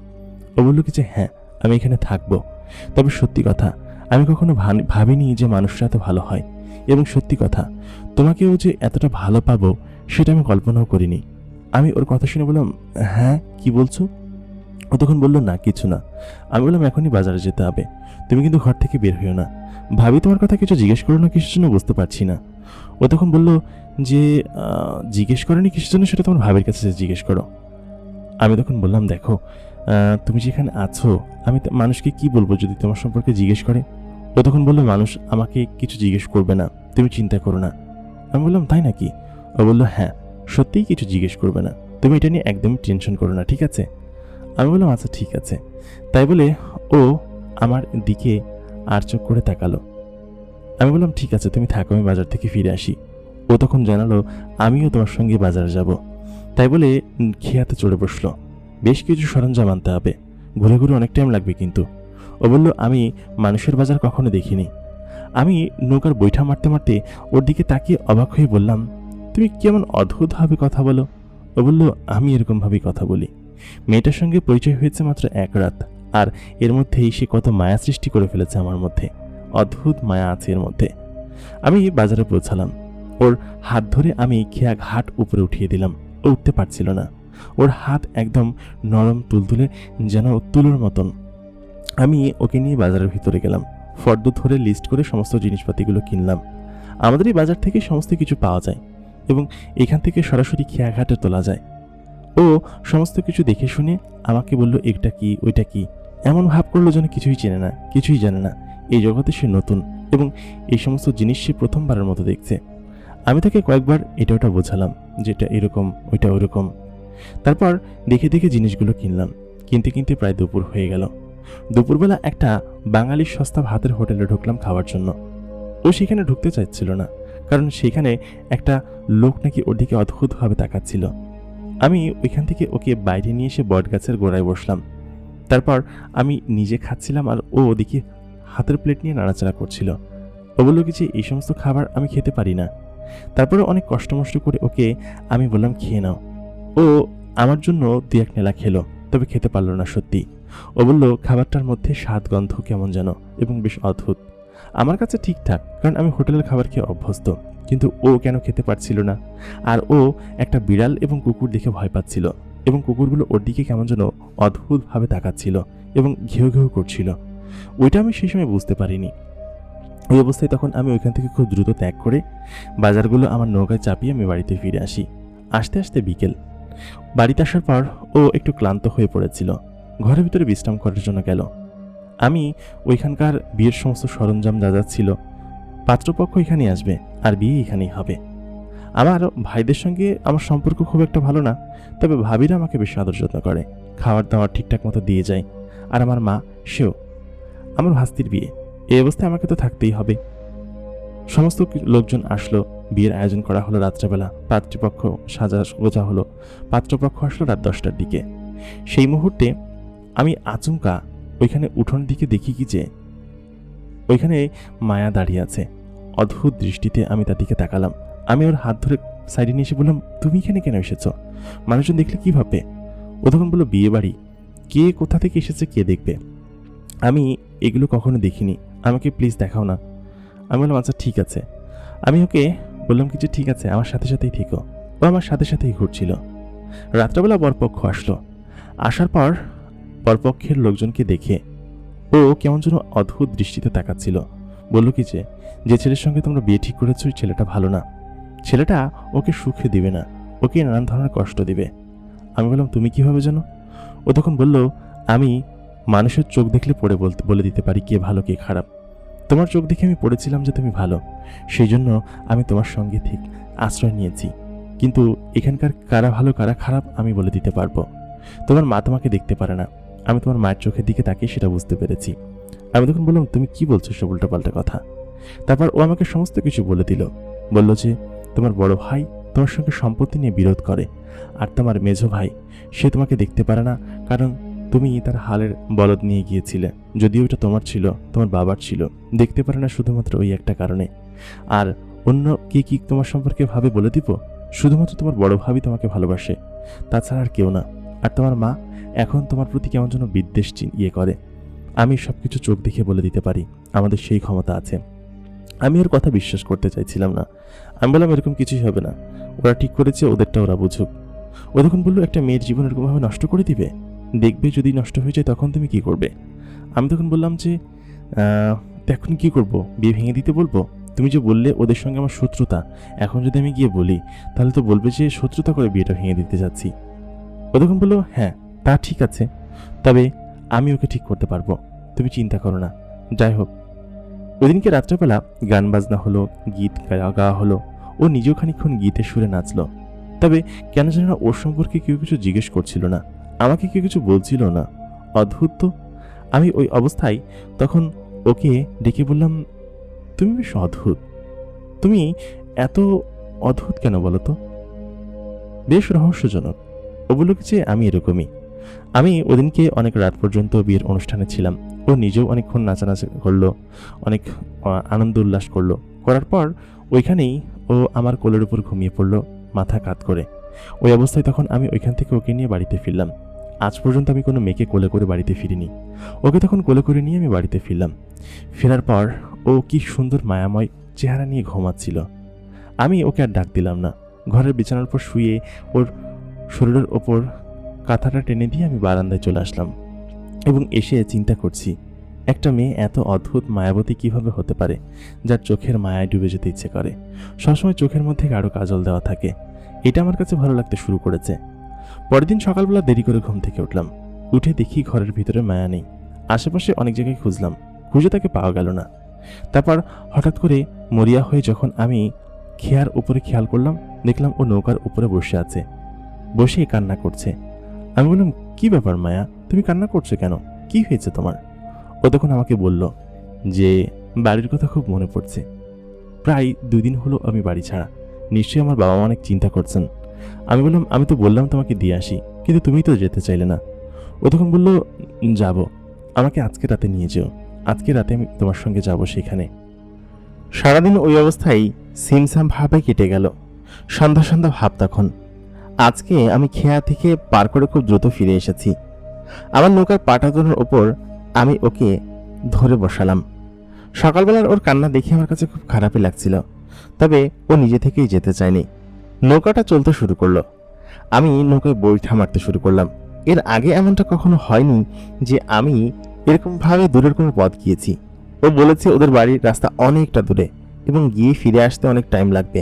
ও বলল কি যে, হ্যাঁ আমি এখানে থাকবো, তবে সত্যি কথা আমি কখনো ভাবিনি যে মানুষরা এত ভালো হয়, এবং সত্যি কথা তোমাকেও যে এতটা ভালো পাবো সেটা আমি কল্পনাও করিনি। আমি ওর কথা শুনে বললাম, হ্যাঁ কি বলছো? ও তখন বলল, না কিছু না। আমি বললাম, এখনই বাজারে যেতে হবে, তুমি কিন্তু ঘর থেকে বের হইও না। ভাবি তোমার কথা কিছু জিজ্ঞেস করো না কিসের জন্য, বুঝতে পারছি না। ও তখন বলল যে, জিজ্ঞেস করেনি কিসের জন্য সেটা তোমার ভাবির কাছে জিজ্ঞেস করো। আমি তখন বললাম, দেখো তুমি যেখানে আছো, আমি মানুষকে কি বলবো যদি তোমার সম্পর্কে জিজ্ঞেস করে? ও তখন বললো, মানুষ আমাকে কিছু জিজ্ঞেস করবে না, তুমি চিন্তা করো না। আমি বললাম, তাই নাকি? ও বললো, হ্যাঁ সত্যিই কিছু জিজ্ঞেস করবে না, তুমি এটা নিয়ে একদমই টেনশন করো না, ঠিক আছে? আমি বললাম, আচ্ছা ঠিক আছে। তাই বলে ও আমার দিকে আর চোখ করে তাকালো। আমি বললাম, ঠিক আছে তুমি থাকো, আমি বাজার থেকে ফিরে আসি। ও তখন জানালো, আমিও তোমার সঙ্গে বাজারে যাব। তাই বলে খেয়াতে চড়ে বসলো। বেশ কিছু সরঞ্জাম আনতে হবে, ঘুরে ঘুরে অনেক টাইম লাগবে কিন্তু। ও বলল, আমি মানুষের বাজার কখনো দেখিনি। আমি নৌকার বৈঠা মারতে মারতে ওর দিকে তাকিয়ে অবাক হয়ে বললাম, তুমি কেমন অদ্ভুতভাবে কথা বলো। ও বলল, আমি এরকমভাবেই কথা বলি। মেয়েটার সঙ্গে পরিচয় হয়েছে মাত্র এক রাত, আর এর মধ্যেই সে কত মায়া সৃষ্টি করে ফেলেছে আমার মধ্যে, অদ্ভুত মায়া আছে এর মধ্যে। আমি বাজারে পৌঁছালাম। ওর হাত ধরে আমি খেয়া ঘাট উপরে উঠিয়ে দিলাম। ও উঠতে পারছিল না, ওর হাত একদম নরম তুলতুলে, যেন তুলোর মতন। আমি ওকে নিয়ে বাজারের ভিতরে গেলাম, ফর্দ ধরে লিস্ট করে সমস্ত জিনিসপাতিগুলো কিনলাম। আমাদের এই বাজার থেকে সমস্ত কিছু পাওয়া যায়, এবং এখান থেকে সরাসরি খেয়াঘাটে তোলা যায়। ও সমস্ত কিছু দেখে শুনে আমাকে বলল, এটা কি ওইটা কি, এমন ভাব করলো যেন কিছুই চেনে না, কিছুই জানে না। এই জগতে সে নতুন এবং এই সমস্ত জিনিস সে প্রথমবারের মতো দেখছে। আমি তাকে কয়েকবার এটা ওটা বোঝালাম যে এটা এরকম, ওইটা ওরকম। তারপর দেখে দেখে জিনিসগুলো কিনলাম। কিনতে কিনতে প্রায় দুপুর হয়ে গেল। দুপুরবেলা একটা বাঙালির সস্তা ভাতের হোটেলে ঢুকলাম খাওয়ার জন্য। ও সেখানে ঢুকতে চাইছিল না, কারণ সেখানে একটা লোক নাকি ওর দিকে অদ্ভুতভাবে তাকাচ্ছিল। আমি ওইখান থেকে ওকে বাইরে নিয়ে এসে বটগাছের গোড়ায় বসলাম। তারপর আমি নিজে খাচ্ছিলাম আর ও ওদিকে হাতের প্লেট নিয়ে নাড়াচাড়া করছিল। ও বলল কি যে এই সমস্ত খাবার আমি খেতে পারি না। তারপরে অনেক কষ্ট মষ্ট করে ওকে আমি বললাম খেয়ে নাও। ও আমার জন্য 2-1 নেলা খেলো, তবে খেতে পারল না সত্যি। ও বলল খাবারটার মধ্যে স্বাদ গন্ধ কেমন যেন এবং বেশ অদ্ভুত। আমার কাছে ঠিকঠাক, কারণ আমি হোটেলের খাবার খেয়ে অভ্যস্ত, কিন্তু ও কেন খেতে পারছিল না। আর ও একটা বিড়াল এবং কুকুর দেখে ভয় পাচ্ছিল এবং কুকুরগুলো ওর দিকে কেমন যেন অদ্ভুতভাবে তাকাচ্ছিল এবং ঘেউ ঘেউ করছিল। ওইটা আমি সেই সময় বুঝতে পারিনি। ওই অবস্থায় তখন আমি ওইখান থেকে খুব দ্রুত ত্যাগ করে বাজারগুলো আমার নৌকায় চাপিয়ে আমি বাড়িতে ফিরে আসি। আসতে আসতে বিকেল। বাড়িতে আসার পর ও একটু ক্লান্ত হয়ে পড়েছিল, ঘরের ভিতরে বিশ্রাম করার জন্য গেল। আমি ওইখানকার বিয়ের সমস্ত সরঞ্জাম যা যা ছিল, পাত্রপক্ষ এখানে আসবে আর বিয়ে এখানেই হবে। আমার ভাইদের সঙ্গে আমার সম্পর্ক খুব একটা ভালো না, তবে ভাবিরা আমাকে বেশি আদর যত্ন করে, খাবার দাবার ঠিকঠাক মতো দিয়ে যায়। আর আমার মা, সেও। আমার ভাস্তির বিয়ে, এই অবস্থায় আমাকে তো থাকতেই হবে। সমস্ত লোকজন আসলো, বিয়ের আয়োজন করা হলো রাত্রেবেলা, পাত্রপক্ষ সাজা গোজা হলো। পাত্রপক্ষ আসলো রাত 10টার দিকে। সেই মুহূর্তে আমি আচমকা ওইখানে উঠোনের দিকে দেখি কি যে ওইখানে মায়া দাঁড়িয়ে আছে। অদ্ভুত দৃষ্টিতে আমি তার দিকে তাকালাম। আমি ওর হাত ধরে সাইডে নিয়ে এসে বললাম, তুমি এখানে কেন এসেছো? মানুষজন দেখলে কি ভাববে? ও তখন বললো, বিয়ে বাড়ি, কে কোথা থেকে এসেছে কে দেখবে, আমি এগুলো কখনো দেখিনি, আমাকে প্লিজ দেখাও না। আমি বললাম আচ্ছা ঠিক আছে। আমি ওকে বললাম কি যে ঠিক আছে, আমার সাথে সাথেই থেকো। ও আমার সাথে সাথেই ঘুরছিল। রাত্রেবেলা বরপক্ষ আসলো। আসার পর বরপক্ষের লোকজনকে দেখে ও কেমন যেন অদ্ভুত দৃষ্টিতে তাকাচ্ছিল। বলল কি যে ছেলের সঙ্গে তোমরা বিয়ে ঠিক করেছো ওই ছেলেটা ভালো না, ছেলেটা ওকে সুখে দিবে না, ওকে নানান ধরনের কষ্ট দিবে। আমি বললাম তুমি কিভাবে জানো? ও তখন বলল, আমি মানুষের চোখ দেখলে বলে দিতে পারি কে ভালো কে খারাপ। তোমার চোখ দেখে আমি পড়েছিলাম যে তুমি ভালো, সেই জন্য আমি তোমার সঙ্গে ঠিক আশ্রয় নিয়েছি। কিন্তু এখানকার কারা ভালো কারা খারাপ আমি বলে দিতে পারবো। তোমার মা তোমাকে দেখতে পারে না, আমি তোমার মায়ের চোখের দিকে তাকিয়ে সেটা বুঝতে পেরেছি। আমি তখন বললাম, তুমি কি বলছো সব উল্টোপাল্টা কথা? তারপর ও আমাকে সমস্ত কিছু বলে দিল। বলল যে তোমার বড় ভাই তোমার সঙ্গে সম্পত্তি নিয়ে বিরোধ করে, আর তোমার মেজো ভাই সে তোমাকে দেখতে পারে না, কারণ তুমি তার হালের বলদ নিয়ে গিয়েছিলে। যদিও ওটা তোমার ছিল, তোমার বাবার ছিল, দেখতে পারে না শুধুমাত্র ওই একটা কারণে। আর অন্য কি তোমার সম্পর্কে ভাবে বলে দিব? শুধুমাত্র তোমার বড় ভাবি তোমাকে ভালোবাসে, তাছাড়া আর কেউ না। আর তোমার মা এখন তোমার প্রতি কেমন যেন বিদ্বেষ করে। আমি সবকিছু চোখ দেখে বলে দিতে পারি, আমাদের সেই ক্ষমতা আছে। আমি ওর কথা বিশ্বাস করতে চাইছিলাম না। আমি বললাম এরকম কিছুই হবে না, ওরা ঠিক করেছে, ওদেরটা ওরা বুঝুক। ও তখন বললো, একটা মেয়ের জীবন এরকমভাবে নষ্ট করে দিবে? দেখবে যদি নষ্ট হয়ে যায় তখন তুমি কি করবে? আমি তখন বললাম যে এখন কি করব, বিয়ে ভেঙে দিতে বলবো? তুমি যে বললে ওদের সঙ্গে আমার শত্রুতা, এখন যদি আমি গিয়ে বলি তাহলে তো বলবে যে শত্রুতা করে বিয়েটা ভেঙে দিতে যাচ্ছি। ও তখন বললো, হ্যাঁ তা ঠিক আছে, তবে আমি ওকে ঠিক করতে পারবো, তুমি চিন্তা করো না। যাই হোক, ওইদিনকে রাত্রেবেলা গান বাজনা হলো, গীত গাওয়া হলো। ও নিজেও খানিকক্ষণ গীতের সুরে নাচলো। তবে কেন জানি না ওর সম্পর্কে কেউ কিছু জিজ্ঞেস করছিল না, আমাকে কেউ কিছু বলছিল না। অদ্ভুত তো। আমি ওই অবস্থায় তখন ওকে ডেকে বললাম, তুমি বেশ অদ্ভুত, তুমি এত অদ্ভুত কেন বলো তো? বেশ রহস্যজনক। ও বলল কি যে আমি এরকমই। আমি ওদিনকে অনেক রাত পর্যন্ত বিয়ের অনুষ্ঠানে ছিলাম। ও নিজেও অনেকক্ষণ নাচানাচি করলো, অনেক আনন্দ উল্লাস করলো। করার পর ওইখানেই ও আমার কোলের উপর ঘুমিয়ে পড়লো মাথা কাত করে। ওই অবস্থায় তখন আমি ওইখান থেকে ওকে নিয়ে বাড়িতে ফিরলাম। আজ পর্যন্ত আমি কোনো মেয়েকে কোলে করে বাড়িতে ফিরিনি। ওকে তখন কোলে করে নিয়ে আমি বাড়িতে ফিরলাম। ফেরার পর ও কি সুন্দর মায়াময় চেহারা নিয়ে ঘুমাচ্ছিল। আমি ওকে আর ডাক দিলাম না। ঘরের বিছানার উপর শুয়ে ওর শরীরের ওপর কাঁথাটা টেনে দিয়ে আমি বারান্দায় চলে আসলাম এবং এসে চিন্তা করছি, একটা মেয়ে এত অদ্ভুত মায়াবতী কিভাবে হতে পারে, যার চোখের মায়ায় ডুবে যেতে ইচ্ছে করে। সবসময় চোখের মধ্যে গাঢ় কাজল দেওয়া থাকে। এটা আমার কাছে ভালো লাগতে শুরু করেছে। পরের দিন সকালবেলা দেরি করে ঘুম থেকে উঠলাম। উঠে দেখি ঘরের ভিতরে মায়া নেই। আশেপাশে অনেক জায়গায় খুঁজলাম, খুঁজে তাকে পাওয়া গেল না। তারপর হঠাৎ করে মরিয়া হয়ে যখন আমি খেয়ার উপরে খেয়াল করলাম, দেখলাম ও নৌকার উপরে বসে আছে, বসে কান্না করছে। আমি বললাম, কি ব্যাপার মায়া, তুমি কান্না করছো কেন, কি হয়েছে তোমার? ও তখন আমাকে বলল যে বাড়ির কথা খুব মনে পড়ছে। প্রায় 2 দিন হলো আমি বাড়ি ছাড়া, নিশ্চয়ই আমার বাবা মা অনেক চিন্তা করছেন। আমি বললাম, আমি তো বললাম তোমাকে দিয়ে আসি, কিন্তু তুমি তো যেতে চাইলে না। ও তখন বলল, যাব, আমাকে আজকে রাতে নিয়ে যেও, আজকে রাতে আমি তোমার সঙ্গে যাব সেখানে। সারাদিন ওই অবস্থায় সিমসাম ভাবে কেটে গেল। সন্ধ্যা সন্ধ্যা ভাব তখন। আজকে আমি খেয়া থেকে পার করে খুব দ্রুত ফিরে এসেছি। আমার নৌকার পাটাতনের ওপর আমি ওকে ধরে বসালাম। সকালবেলার ওর কান্না দেখে আমার কাছে খুব খারাপই লাগছিল, তবে ও নিজে থেকেই যেতে চায়নি। নৌকাটা চলতে শুরু করলো। আমি নৌকায় বৈঠা মারতে শুরু করলাম। এর আগে এমনটা কখনো হয়নি যে আমি এরকমভাবে দূরের কোনো পথ গিয়েছি। ও বলেছে ওদের বাড়ির রাস্তা অনেকটা দূরে এবং গিয়ে ফিরে আসতে অনেক টাইম লাগবে।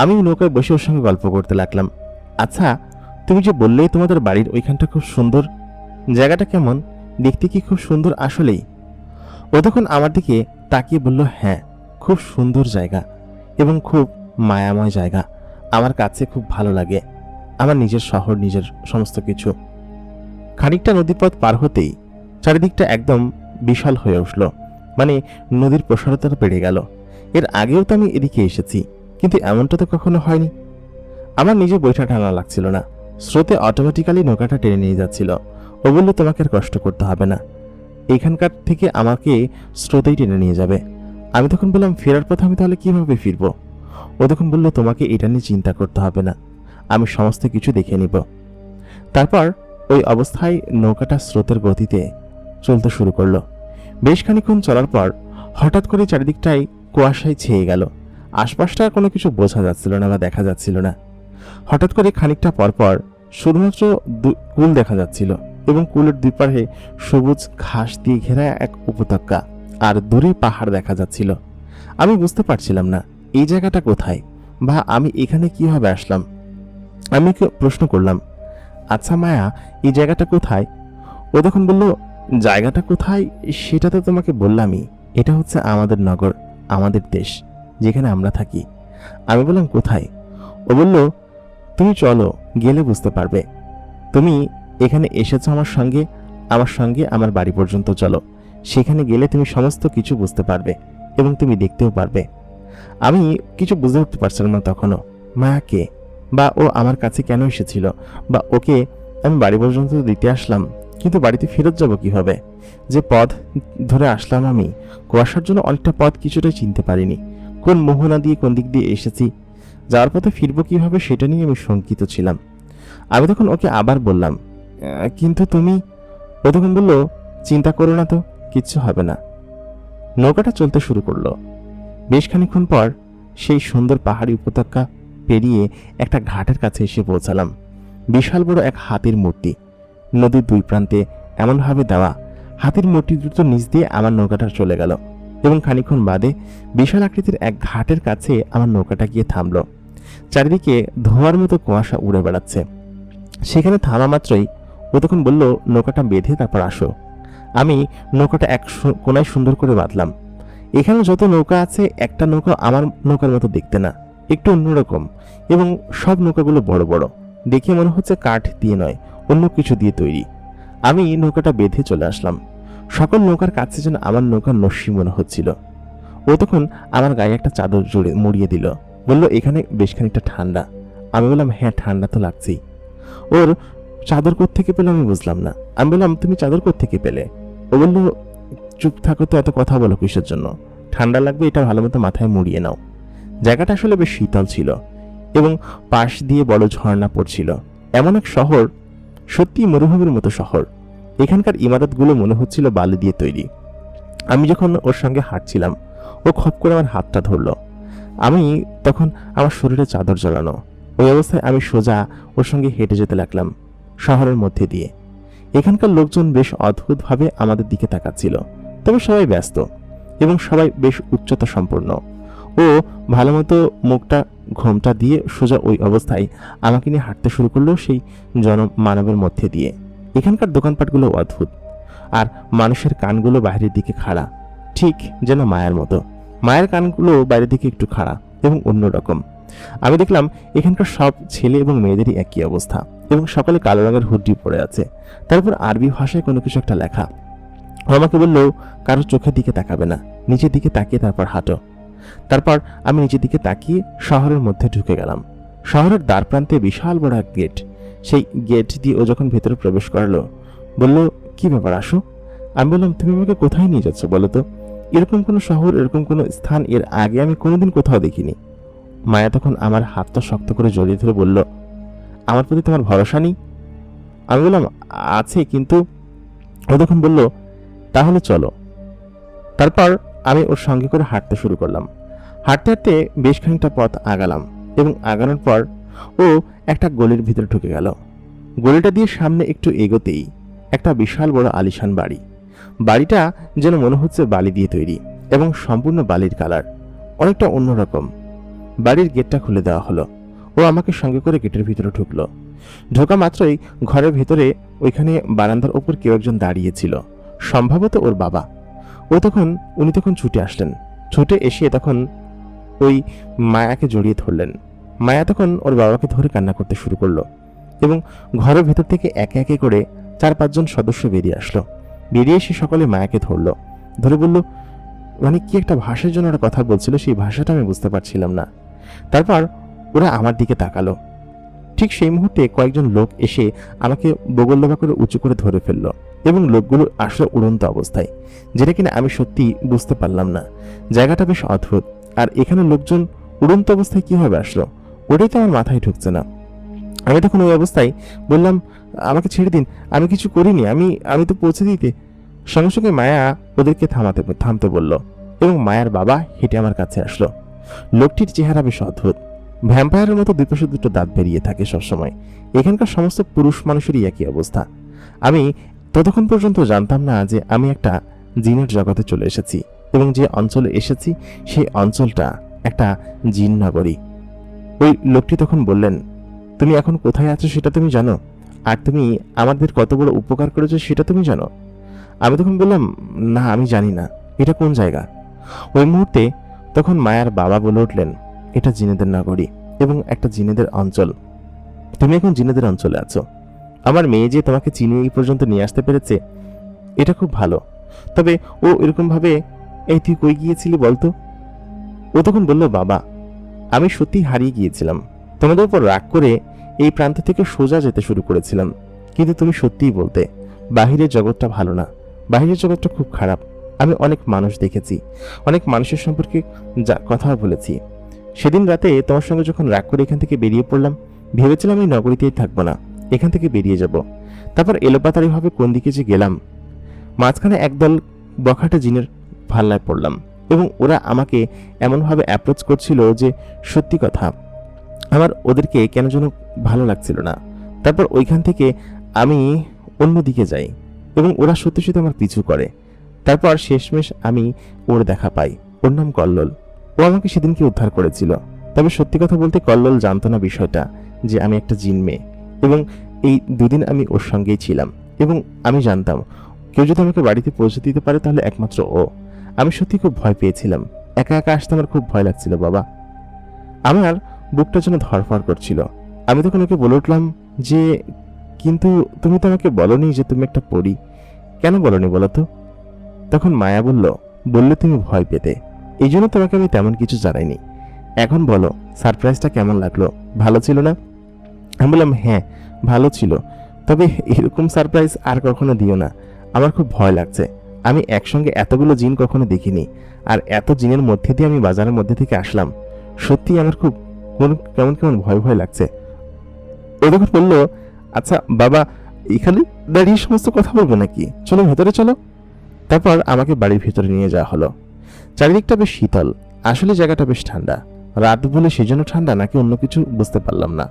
আমি নৌকায় বসে ওর সঙ্গে গল্প করতে লাগলাম। আচ্ছা, তুমি যে বললে তোমাদের বাড়ির ওইখানটা খুব সুন্দর, জায়গাটা কেমন, দেখতে কি খুব সুন্দর আসলেই? ও তখন আমার দিকে তাকিয়ে বলল, হ্যাঁ, খুব সুন্দর জায়গা এবং খুব মায়াময় জায়গা, আমার কাছে খুব ভালো লাগে, আমার নিজের শহর, নিজের সমস্ত কিছু। খানিকটা নদীপথ পার হতেই চারিদিকটা একদম বিশাল হয়ে উঠল, মানে নদীর প্রসারতা বেড়ে গেল। এর আগেও তো আমি এদিকে এসেছি, কিন্তু এমনটা তো কখনো হয়নি। আমার নিজে বৈঠা টানা লাগছিল না, স্রোতে অটোমেটিক্যালি নৌকাটা টেনে নিয়ে যাচ্ছিল। ও বলল, তোমাকে আর কষ্ট করতে হবে না, এখানকার থেকে আমাকে স্রোতেই টেনে নিয়ে যাবে। আমি তখন বললাম, ফেরার পথে আমি তাহলে কিভাবে ফিরবো? ও তখন বলল, তোমাকে এটা নিয়ে চিন্তা করতে হবে না, আমি সমস্ত কিছু দেখে নিব। তারপর ওই অবস্থায় নৌকাটা স্রোতের গতিতে চলতে শুরু করলো। বেশ খানিক্ষণ চলার পর হঠাৎ করে চারিদিকটাই কুয়াশায় ছেয়ে গেল। আশপাশটা কোনো কিছু বোঝা যাচ্ছিল না বা দেখা যাচ্ছিল না। হঠাৎ করে খানিকটা পরপর শুধুমাত্র কুল দেখা যাচ্ছিল এবং কুলের দুই পাশে সবুজ ঘাস দিয়ে ঘেরা এক উপত্যকা আর দূরে পাহাড় দেখা যাচ্ছিল। আমি বুঝতে পারছিলাম না এই জায়গাটা কোথায় বা আমি এখানে কিভাবে আসলাম। আমি প্রশ্ন করলাম, আচ্ছা মায়া, এই জায়গাটা কোথায়? ও তখন বলল, জায়গাটা কোথায় সেটা তো তোমাকে বললামই, এটা হচ্ছে আমাদের নগর, আমাদের দেশ, যেখানে আমরা থাকি। আমি বললাম, কোথায়? ও বলল, তুমি চলো, গেলে বুঝতে পারবে। তুমি এখানে এসেছো আমার সঙ্গে, আমার বাড়ি পর্যন্ত চলো, সেখানে গেলে তুমি সমস্ত কিছু বুঝতে পারবে এবং তুমি দেখতেও পারবে। আমি কিছু বুঝে উঠতে পারছিলাম না তখনও, মায়াকে বা ও আমার কাছে কেন এসেছিল, বা ওকে আমি বাড়ি পর্যন্ত দিতে আসলাম, কিন্তু বাড়িতে ফেরত যাব কিভাবে? যে পথ ধরে আসলাম আমি, কুয়াশার জন্য অনেকটা পথ কিছুটাই চিনতে পারিনি, কোন মোহনা দিয়ে কোন দিক দিয়ে এসেছি, যাওয়ার পথে ফিরবো কিভাবে সেটা নিয়ে আমি শঙ্কিত ছিলাম। আমি তখন ওকে আবার বললাম, কিন্তু তুমি? ও তখন বলল, চিন্তা করো না তো, কিচ্ছু হবে না। নৌকাটা চলতে শুরু করলো। বেশ খানিক্ষণ পর সেই সুন্দর পাহাড়ি উপত্যকা পেরিয়ে একটা ঘাটের কাছে এসে পৌঁছালাম। বিশাল বড় এক হাতির মূর্তি, নদীর দুই প্রান্তে এমনভাবে দেওয়া, হাতির মূর্তি দ্রুত নিচ দিয়ে আমার নৌকাটা চলে গেল এবং খানিক্ষণ বাদে বিশাল আকৃতির এক ঘাটের কাছে আমার নৌকাটা গিয়ে থামল। চারিদিকে ধোঁয়ার মতো কুয়াশা উড়ে বেড়াচ্ছে। সেখানে থামা মাত্রই ও তখন বলল, নৌকাটা বেঁধে তারপর আসো। আমি নৌকাটা এক কোনায় সুন্দর করে বাঁধলাম। এখানে যত নৌকা আছে একটা নৌকা আমার নৌকার মতো দেখতে না, একটু অন্যরকম, এবং সব নৌকাগুলো বড় বড়, দেখে মনে হচ্ছে কাঠ দিয়ে নয়, অন্য কিছু দিয়ে তৈরি। আমি নৌকাটা বেঁধে চলে আসলাম। সকল নৌকার কাছে যেন আমার নৌকার নস্যি মনে হচ্ছিল। ও তখন আমার গায়ে একটা চাদর জুড়ে মুড়িয়ে দিল, বলল, এখানে বেশ খানিকটা ঠান্ডা। আমি বললাম, হ্যাঁ, ঠান্ডা তো লাগছেই। ওর চাদর কোত্থেকে পেলে আমি বুঝলাম না। আমি বললাম, তুমি চাদর কোত্থেকে পেলে? ও বলল, চুপ থাকো তো, এত কথা বলো কিসের জন্য? ঠান্ডা লাগবে, এটা ভালো মতো মাথায় মুড়িয়ে নাও। জায়গাটা আসলে বেশ শীতল ছিল এবং পাশ দিয়ে বড় ঝর্ণা পড়ছিল। এমন এক শহর, সত্যি মরুভূমির মতো শহর। এখানকার ইমারতগুলো মনে হচ্ছিল বালি দিয়ে তৈরি। আমি যখন ওর সঙ্গে হাঁটছিলাম, ও খপ করে আমার হাতটা ধরলো। আমি তখন আমার শরীরে চাদর জড়ানো, ওই অবস্থায় আমি সোজা ওর সঙ্গে হেঁটে যেতে লাগলাম শহরের মধ্যে দিয়ে। এখানকার লোকজন বেশ অদ্ভুতভাবে আমাদের দিকে তাকাচ্ছিল, তবে সবাই ব্যস্ত এবং সবাই বেশ উচ্চতা সম্পন্ন। ও ভালো মতো মুখটা ঘোমটা দিয়ে সোজা ওই অবস্থায় আমাকে নিয়ে হাঁটতে শুরু করলো সেই মানবের মধ্যে দিয়ে। এখানকার দোকানপাটগুলো অদ্ভুত। আর মানুষের কানগুলো বাইরের দিকে খাড়া, ঠিক যেন মায়ের মতো। মায়ের কানগুলো বাইরের দিকে একটু খাড়া এবং অন্যরকম। আমি দেখলাম এখানকার সব ছেলে এবং মেয়েদেরই একই অবস্থা, এবং সকালে কালো রঙের হুডি পরে আছে, তারপর আরবি ভাষায় কোনো কিছু একটা লেখা। আমাকে বলল, কারো চোখের দিকে তাকাবে না, নিচের দিকে তাকিয়ে তারপর হাঁটো। তারপর আমি নিচের দিকে তাকিয়ে শহরের মধ্যে ঢুকে গেলাম। শহরের দ্বার প্রান্তে বিশাল বড় এক গেট। সেই গেট দিয়ে ও যখন ভেতরে প্রবেশ করলো, বলল, কি ব্যাপার, আসো। আমি বললাম, তুমি আমাকে কোথায় নিয়ে যাচ্ছ বলো তো? এরকম কোনো শহর, এরকম কোনো স্থান এর আগে আমি কোনোদিন কোথাও দেখিনি। মায়া তখন আমার হাতটা শক্ত করে জড়িয়ে ধরে বলল, আমার প্রতি তোমার ভরসা নেই? আমি বললাম, আছে, কিন্তু। ও তখন বলল, তাহলে চলো। তারপর আমি ওর সঙ্গে করে হাঁটতে শুরু করলাম। হাঁটতে হাঁটতে বেশ খানিকটা পথ আগালাম, এবং আগানোর পর ও একটা গলির ভিতরে ঢুকে গেল। গলিটা দিয়ে সামনে একটু এগোতেই একটা বিশাল বড় আলিশান বাড়ি। বাড়িটা যেন মনে হচ্ছে বালি দিয়ে তৈরি, এবং সম্পূর্ণ বালির কালার, অনেকটা অন্যরকম। বাড়ির গেটটা খুলে দেওয়া হলো। ও আমাকে সঙ্গে করে গেটের ভিতরে ঢুকলো। ঢোকা মাত্রই ঘরের ভেতরে ওইখানে বারান্দার ওপর কেউ একজন দাঁড়িয়েছিল, সম্ভবত ওর বাবা। উনি তখন ছুটে আসলেন। ছুটে এসে তখন ওই মায়াকে জড়িয়ে ধরলেন। মায়া তখন ওর বাবাকে ধরে কান্না করতে শুরু করলো, এবং ঘরের ভেতর থেকে একে একে করে 4-5 জন সদস্য বেরিয়ে আসলো। বেরিয়ে এসে সকলে মায়াকে ধরলো, ধরে বলল, মানে কি একটা ভাষার জন্য ওরা কথা বলছিল, সেই ভাষাটা আমি বুঝতে পারছিলাম না। তারপর ওরা আমার দিকে তাকালো। ঠিক সেই মুহূর্তে কয়েকজন লোক এসে আমাকে বগলডোবা করে উঁচু করে ধরে ফেললো, এবং লোকগুলো আসলো উড়ন্ত অবস্থায়, যেটা কিনা আমি সত্যি বুঝতে পারলাম না। জায়গাটা বেশ অদ্ভুত, আর এখানে লোকজন উড়ন্ত অবস্থায় কিভাবে আসলো ওটাই তো আমার মাথায় ঢুকছে না। আমি তখন ওই অবস্থায় বললাম, আমাকে ছেড়ে দিন, আমি কিছু করিনি, আমি তো পৌঁছে দিতে। সঙ্গে সঙ্গে মায়া ওদেরকে থামতে বলল, এবং মায়ার বাবা হেঁটে আমার কাছে আসলো। লোকটির চেহারা বেশ অদ্ভুত, ভ্যাম্পায়ারের মতো দুই পাশে দুটো দাঁত বেরিয়ে থাকে সবসময়। এখানকার সমস্ত পুরুষ মানুষেরই একই অবস্থা। আমি ততক্ষণ পর্যন্ত জানতাম না যে আমি একটা জিনের জগতে চলে এসেছি, এবং যে অঞ্চলে এসেছি সেই অঞ্চলটা একটা জিন নগরী। ওই লোকটি তখন বললেন, তুমি এখন কোথায় আছো সেটা তুমি জানো, আর তুমি আমাদের কত বড় উপকার করেছো সেটা তুমি জানো? আমি তখন বললাম, না, আমি জানি না, এটা কোন জায়গা? ওই মুহূর্তে তখন মায়ার বাবা বলে উঠলেন, এটা জিনেদের নগরী এবং একটা জিনেদের অঞ্চল। তুমি এখন জিনেদের অঞ্চলে আছো। আমার মেয়ে যে তোমাকে চিনে এই পর্যন্ত নিয়ে আসতে পেরেছে, এটা খুব ভালো। তবে ও এরকম ভাবে, এই তুই কই গিয়েছিলি বলতো? ও তখন বলল, বাবা, আমি সত্যি হারিয়ে গিয়েছিলাম। তোমাদের উপর রাগ করে এই প্রান্ত থেকে সোজা যেতে শুরু করেছিলাম, কিন্তু তুমি সত্যিই বলতে বাহিরের জগৎটা ভালো না, বাহিরের জগৎটা খুব খারাপ। আমি অনেক মানুষ দেখেছি, অনেক মানুষের সম্পর্কে কথা বলেছি। সেদিন রাতে তোমার সঙ্গে যখন রাগ করে এখান থেকে বেরিয়ে পড়লাম, ভেবেছিলাম এই নগরীতেই থাকবো না, এখান থেকে বেরিয়ে যাব। তারপর এলোপাতাড়িভাবে কোন দিকে যে গেলাম, মাঝখানে একদল বখাটে জিনের ভাল্লায় পড়লাম, এবং ওরা আমাকে এমনভাবে অ্যাপ্রোচ করছিল যে সত্যি কথা আমার ওদেরকে কেন যেন ভালো লাগছিল না। তারপর ওইখান থেকে আমি অন্যদিকে যাই, এবং ওরা সত্যি সত্যি আমার পিছু করে। তারপর শেষমেশ আমি ওর দেখা পাই। ওর নাম কল্লোল। ও আমাকে সেদিনকে উদ্ধার করেছিল। তবে সত্যি কথা বলতে কল্লোল জানতো না বিষয়টা যে আমি একটা জিন মেয়ে, এবং এই 2 দিন আমি ওর সঙ্গেই ছিলাম, এবং আমি জানতাম কেউ যদি আমাকে বাড়িতে পৌঁছে দিতে পারে তাহলে একমাত্র ও। আমি সত্যি খুব ভয় পেয়েছিলাম। একা একা আসতে আমার খুব ভয় লাগছিল বাবা। আমার বুকটা যেন ধড়ফড় করছিল। আমি তখন ওকে বলে উঠলাম যে, কিন্তু তুমি তো আমাকে বলনি যে তুমি একটা পরী, কেন বলনি বলো তো? তখন মায়া বললে তুমি ভয় পেতে, এই জন্য তোমাকে আমি তেমন কিছু জানাইনি। এখন বলো, সারপ্রাইজটা কেমন লাগলো? ভালো ছিল না? আমি বললাম, হ্যাঁ, ভালো ছিল, তবে এরকম সারপ্রাইজ আর কখনো দিও না, আমার খুব ভয় লাগছে। আমি একসঙ্গে এতগুলো জিন কখনো দেখিনি, আর এত জিনের মধ্যে দিয়ে আমি বাজারের মধ্যে থেকে আসলাম। সত্যি আমার খুব কেমন কেমন ভয় ভয় লাগছে। ও তখন বললো, আচ্ছা বাবা, এখানে দাঁড়িয়ে সমস্ত কথা বলবো নাকি? চলো ভেতরে চলো। তারপর আমাকে বাড়ির ভেতরে নিয়ে যাওয়া হলো। চারিদিকটা বেশ শীতল, আসলে জায়গাটা বেশ ঠান্ডা। রাত বলে সেজন্য ঠান্ডা নাকি অন্য কিছু বুঝতে পারলাম না।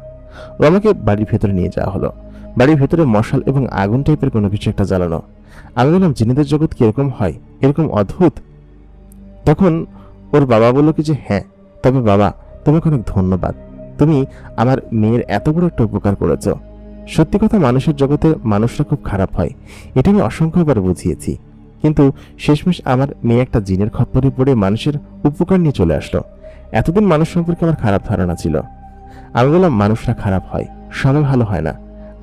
ও আমাকে বাড়ির ভেতরে নিয়ে যাওয়া হলো। বাড়ির ভেতরে মশাল এবং আগুন টাইপের কোনো কিছু একটা জ্বালানো। আমি বললাম, জিনেদের জগৎ কিরকম হয়, এরকম অদ্ভুত? তখন ওর বাবা বলল কি যে, হ্যাঁ, তবে বাবা তোমাকে অনেক ধন্যবাদ, তুমি আমার মেয়ের এত বড় একটা উপকার করেছ। সত্যি কথা, মানুষের জগতে মানুষরা খুব খারাপ হয়, এটা আমি অসংখ্যবার বুঝিয়েছি। কিন্তু শেষমেশ আমার মেয়ে একটা জিনের খপ্পরে পড়ে মানুষের উপকার নিয়ে চলে আসলো। এতদিন মানুষ সম্পর্কে আমার খারাপ ধারণা ছিল। আমি বললাম, মানুষরা খারাপ হয়, সবাই ভালো হয় না।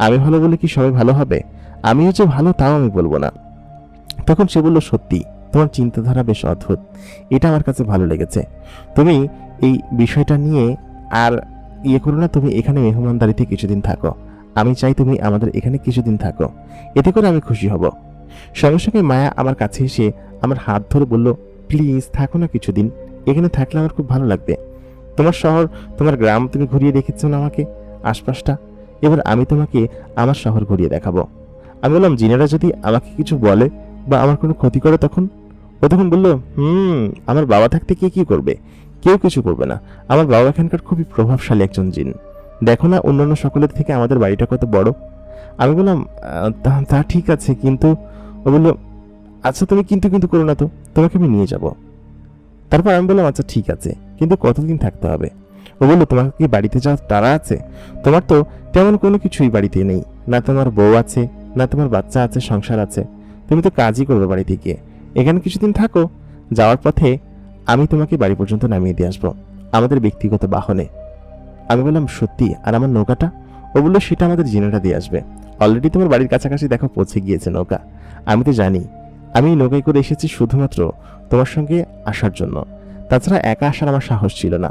আমি ভালো বলে কি সবাই ভালো হবে? আমিও যে ভালো তাও আমি বলবো না। তখন সে বলল, সত্যি তোমার চিন্তাধারা বেশ অদ্ভুত, এটা আমার কাছে ভালো লেগেছে। তুমি এই বিষয়টা নিয়ে আর করো না, তুমি এখানে মেহমানদারিতে কিছুদিন থাকো। আমি চাই তুমি আমাদের এখানে কিছুদিন থাকো, এতে করে আমি খুশি হব। সঙ্গে সঙ্গে মায়া আমার কাছে এসে আমার হাত ধরে বলল, প্লিজ থাকো না কিছুদিন, এখানে থাকলে আমার খুব ভালো লাগবে। তোমার শহর, তোমার গ্রাম তুমি ঘুরিয়ে দেখেছো না আমাকে, আশপাশটা, এবার আমি তোমাকে আমার শহর ঘুরিয়ে দেখাবো। আমি বললাম, জিনেরা যদি আমাকে কিছু বলে বা আমার কোনো ক্ষতি করে তখন? ও তখন বলল, আমার বাবা থাকতে কে কি করবে? কেউ কিছু করবে না। আমার বাবা এখানকার খুবই প্রভাবশালী একজন জিন, দেখো না অন্যান্য সকলের থেকে আমাদের বাড়িটা কত বড়। আমি বললাম, তা ঠিক আছে, কিন্তু ও বলল, আচ্ছা তুমি কিন্তু কিন্তু করো না তো, তোমাকে আমি নিয়ে যাব। তারপর আমি বললাম, আচ্ছা ঠিক আছে, কিন্তু কতদিন থাকতে হবে? ও বললো, তোমাকে কি বাড়িতে যাওয়ার তাড়া আছে? তোমার তো তেমন কোনো কিছুই বাড়িতে নেই, না তোমার বউ আছে, না তোমার বাচ্চা আছে, সংসার আছে, তুমি তো কাজই করবে বাড়িতে গিয়ে। এখানে কিছুদিন থাকো, যাওয়ার পথে আমি তোমাকে বাড়ি পর্যন্ত নামিয়ে দিয়ে আসবো আমাদের ব্যক্তিগত বাহনে। আমি বললাম, সত্যি? আর আমার নৌকাটা? ও বললো, সেটা আমাদের জিনেরা দিয়ে আসবে। অলরেডি তোমার বাড়ির কাছাকাছি দেখো পৌঁছে গিয়েছে নৌকা। আমি তো জানি, আমি নৌকায় করে এসেছি শুধুমাত্র তোমার সঙ্গে আসার জন্য, তাছাড়া একা আসার আমার সাহস ছিল না।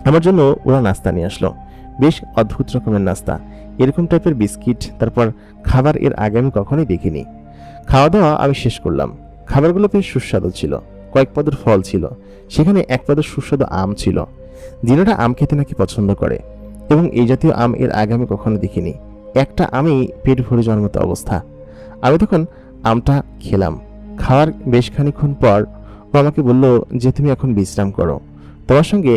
আমার জন্য ওরা নাস্তা নিয়ে আসলো, বেশ অদ্ভুত রকমের নাস্তা, এরকম টাইপের বিস্কিট, তারপর খাবার এর আগে আমি কখনোই দেখিনি। খাওয়া দাওয়া আমি শেষ করলাম। খাবারগুলো বেশ সুস্বাদু ছিল, কয়েক পদের ফল ছিল, সেখানে এক পদের সুস্বাদু আম ছিল। জিনেরা আম খেতে নাকি পছন্দ করে, এবং এই জাতীয় আম এর আগে আমি কখনো দেখিনি। একটা আমি পেট ভরে যাওয়ার মতো অবস্থা। আমি তখন আমটা খেলাম। খাওয়ার বেশ খানিকক্ষণ পর ও আমাকে বলল যে, তুমি এখন বিশ্রাম করো, তোমার সঙ্গে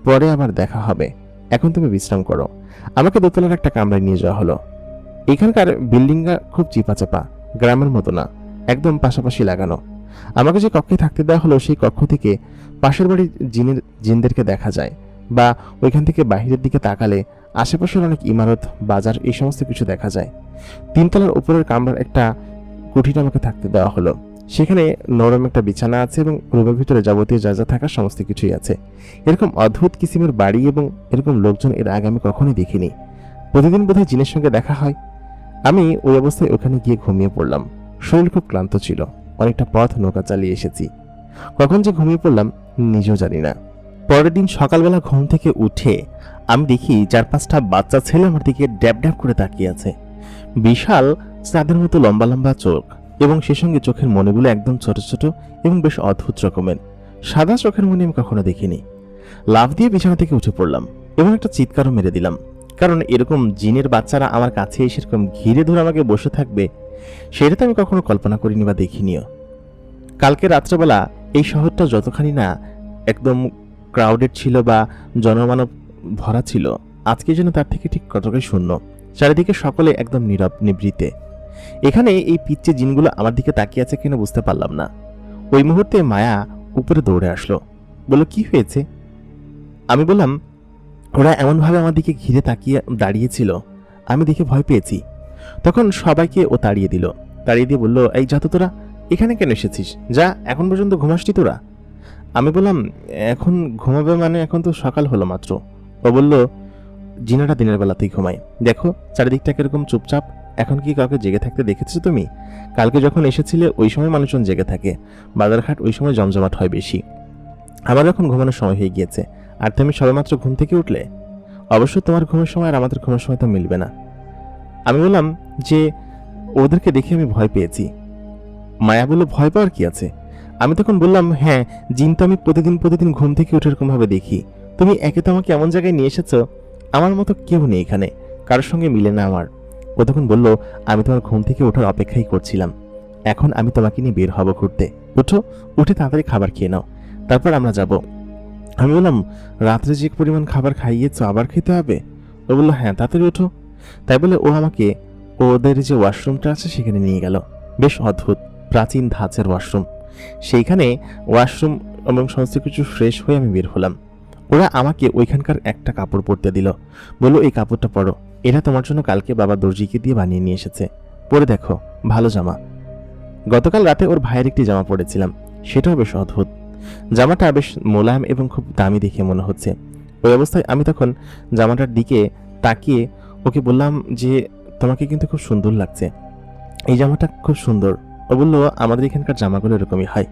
পরে আবার দেখা হবে, এখন তুমি বিশ্রাম করো। আমাকে দোতলার একটা কামরায় নিয়ে যাওয়া হলো। এখানকার বিল্ডিংটা খুব চিপাচাপা, গ্রামের মতো না, একদম পাশাপাশি লাগানো। আমাকে যে কক্ষে থাকতে দেওয়া হলো, সেই কক্ষ থেকে পাশের বাড়ির জিনদেরকে দেখা যায়, বা ওইখান থেকে বাহিরের দিকে তাকালে আশেপাশের অনেক ইমারত, বাজার, এই সমস্ত কিছু দেখা যায়। তিনতলার উপরের কামরার একটা কুঠিরে আমাকে থাকতে দেওয়া হলো। সেখানে নরম একটা বিছানা আছে এবং রুমের ভিতরে যাবতীয় যা যা থাকার সমস্ত কিছুই আছে। এরকম অদ্ভুত কিসিমের বাড়ি এবং এরকম লোকজন এর আগে আমি কখনোই দেখিনি। প্রতিদিন বোধহয় জিনের সঙ্গে দেখা হয়। আমি ওই অবস্থায় ওখানে গিয়ে ঘুমিয়ে পড়লাম। শরীর খুব ক্লান্ত ছিল, অনেকটা পথ নৌকা চালিয়ে এসেছি। কখন যে ঘুমিয়ে পড়লাম নিজেও জানি না। পরের দিন সকালবেলা ঘুম থেকে উঠে আমি দেখি 4-5টা বাচ্চা ছেলে আমার দিকে ড্যাব ড্যাব করে তাকিয়ে আছে। বিশাল চাঁদের মতো লম্বা লম্বা চোখ, এবং সে সঙ্গে চোখের মণিগুলো একদম ছোট ছোট এবং বেশ অদ্ভুত রকমের। সাদা চোখের মণি আমি কখনো দেখিনি। লাফ দিয়ে বিছানা থেকে উঠে পড়লাম এবং একটা চিৎকারও মেরে দিলাম, কারণ এরকম জিনের বাচ্চারা আমার কাছে এসে এরকম ঘিরে ধরে আমাকে বসে থাকবে, সেটা তো আমি কখনো কল্পনা করিনি বা দেখিনিও। কালকে রাত্রেবেলা এই শহরটা যতখানি না একদম ক্রাউডেড ছিল বা জনমানব ভরা ছিল, আজকে যেন তার থেকে ঠিক কতটাই শূন্য। চারিদিকে সকলে একদম নীরব নিভৃতে। এখানে এই পিচ্চি জিনগুলো আমার দিকে তাকিয়ে আছে কিনা বুঝতে পারলাম না। ওই মুহূর্তে মায়া উপরে দৌড়ে আসলো, বলল, কি হয়েছে? আমি বললাম, ওরা এমনভাবে আমার দিকে ঘিরে তাকিয়ে দাঁড়িয়েছিল, আমি দেখে ভয় পেয়েছি। তখন সবাইকে ও তাড়িয়ে দিল। তাড়িয়ে দিয়ে বলল, এই যা তো, তোরা এখানে কেন এসেছিস? যা, এখন পর্যন্ত ঘুমাসনি তোরা? আমি বললাম, এখন ঘুমাবে মানে এখন তো সকাল হলো মাত্র। ও বলল, জিনারা দিনের বেলাতেই ঘুমায়, দেখো চারিদিকটা কিরকম চুপচাপ। এখন কি কাউকে জেগে থাকতে দেখেছো তুমি? কালকে যখন এসেছিলে ওই সময় মানুষজন জেগে থাকে, বাজারঘাট ওই সময় জমজমাট হয় বেশি। আমার এখন ঘুমানোর সময় হয়ে গিয়েছে, আর তুমি সবেমাত্র ঘুম থেকে উঠলে। অবশ্য তোমার ঘুমের সময় আর আমাদের ঘুমের সময় তো মিলবে না। আমি বললাম যে, ওদেরকে দেখে আমি ভয় পেয়েছি। মায়া বলল, ভয় পাওয়ার কি আছে? আমি তখন বললাম, হ্যাঁ, জিন তো আমি প্রতিদিন ঘুম থেকে উঠে এরকম ভাবে দেখি। তুমি একে তো আমাকে এমন জায়গায় নিয়ে এসেছো, আমার মতো কেউ নেই এখানে, কারোর সঙ্গে মিলে না আমার। ও তখন বলল, আমি তোমার ঘুম থেকে ওঠার অপেক্ষাই করছিলাম, এখন আমি তোমাকে নিয়ে বের হব ঘুরতে। উঠো, উঠে তাড়াতাড়ি খাবার খেয়ে নাও, তারপর আমরা যাব। আমি বললাম, রাত্রে যে পরিমাণ খাবার খাইয়েছো আবার খেতে হবে? ও বললো, হ্যাঁ, তাড়াতাড়ি ওঠো। তাই বলে ও আমাকে ওদের যে ওয়াশরুমটা আছে সেখানে নিয়ে গেল। বেশ অদ্ভুত প্রাচীন ধাঁচের ওয়াশরুম। সেইখানে ওয়াশরুম এবং সমস্ত কিছু ফ্রেশ হয়ে আমি বের হলাম। ওরা আমাকে ওইখানকার একটা কাপড় পরতে দিল, বলল এই কাপড়টা পরো, এটা তোমার জন্য কালকে বাবা দর্জিকে দিয়ে বানিয়ে নিয়ে এসেছে, পরে দেখো, ভালো জামা। গতকাল রাতে ওর ভাইয়ের একটি জামা পরেছিলাম, সেটাও বেশ অদ্ভুত। জামাটা বেশ মোলায়েম এবং খুব দামি দেখে মনে হচ্ছে। ওই অবস্থায় আমি তখন জামাটার দিকে তাকিয়ে ওকে বললাম যে তোমাকে কিন্তু খুব সুন্দর লাগছে, এই জামাটা খুব সুন্দর। ও বলল আমাদের এখানকার জামাগুলো এরকমই হয়।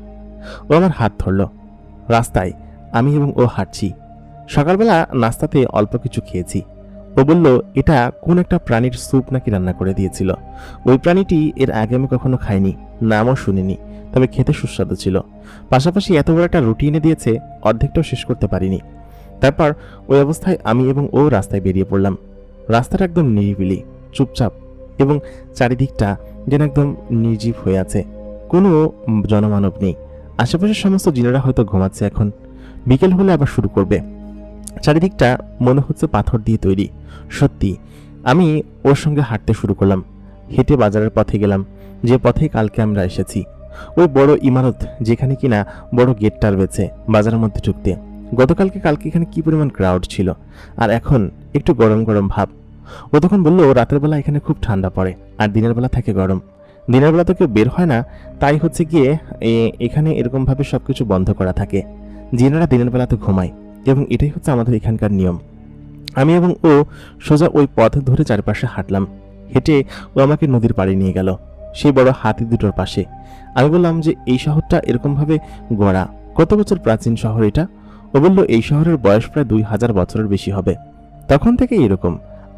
ও আমার হাত ধরল। রাস্তায় আমি এবং ও হাঁটছি। সকালবেলা নাস্তাতে অল্প কিছু খেয়েছি। ও বলল এটা কোন একটা প্রাণীর স্যুপ নাকি রান্না করে দিয়েছিল। ওই প্রাণীটি এর আগে আমি কখনো খাইনি, নামও শুনিনি, তবে খেতে সুস্বাদু ছিল। পাশাপাশি এত বড় একটা রুটি এনে দিয়েছে, অর্ধেকটাও শেষ করতে পারিনি। তারপর ওই অবস্থায় আমি এবং ও রাস্তায় বেরিয়ে পড়লাম। রাস্তাটা একদম নিরিবিলি, চুপচাপ এবং চারিদিকটা যেন একদম নির্জীব হয়ে আছে, কোনো জনমানব নেই। আশেপাশের সমস্ত জিনেরা হয়তো ঘুমাচ্ছে এখন, বিকেল হলে আবার শুরু করবে। চারিদিকটা মনে হচ্ছে পাথর দিয়ে তৈরি। সত্যি আমি ওর সঙ্গে হাঁটতে শুরু করলাম। হেঁটে বাজারের পথে গেলাম, যে পথে কালকে আমরা এসেছি। ওই বড় ইমারত যেখানে কিনা বড় গেটটা রয়েছে বাজারের মধ্যে ঢুকতে। কালকে এখানে কি পরিমাণ ক্রাউড ছিল, আর এখন একটু গরম গরম ভাব। ও তখন বললো রাতের বেলা এখানে খুব ঠান্ডা পড়ে আর দিনের বেলা থাকে গরম। দিনের বেলা তো কেউ বের হয় না, তাই হচ্ছে গিয়ে এখানে এরকমভাবে সবকিছু বন্ধ করা থাকে। জিনেরা দিনের বেলাতে ঘুমায় এবং এটাই হচ্ছে আমাদের এখানকার নিয়ম। আমি এবং ও সোজা ওই পথ ধরে চারপাশে হাঁটলাম। হেঁটে ও আমাকে নদীর পাড়ে নিয়ে গেল, সেই বড় হাতি দুটোর পাশে। আমি বললাম যে এই শহরটা এরকমভাবে গড়া, কত বছর প্রাচীন শহর এটা? ও বলল এই শহরের বয়স প্রায় 2000 বছরের বেশি হবে। তখন থেকে এরকম,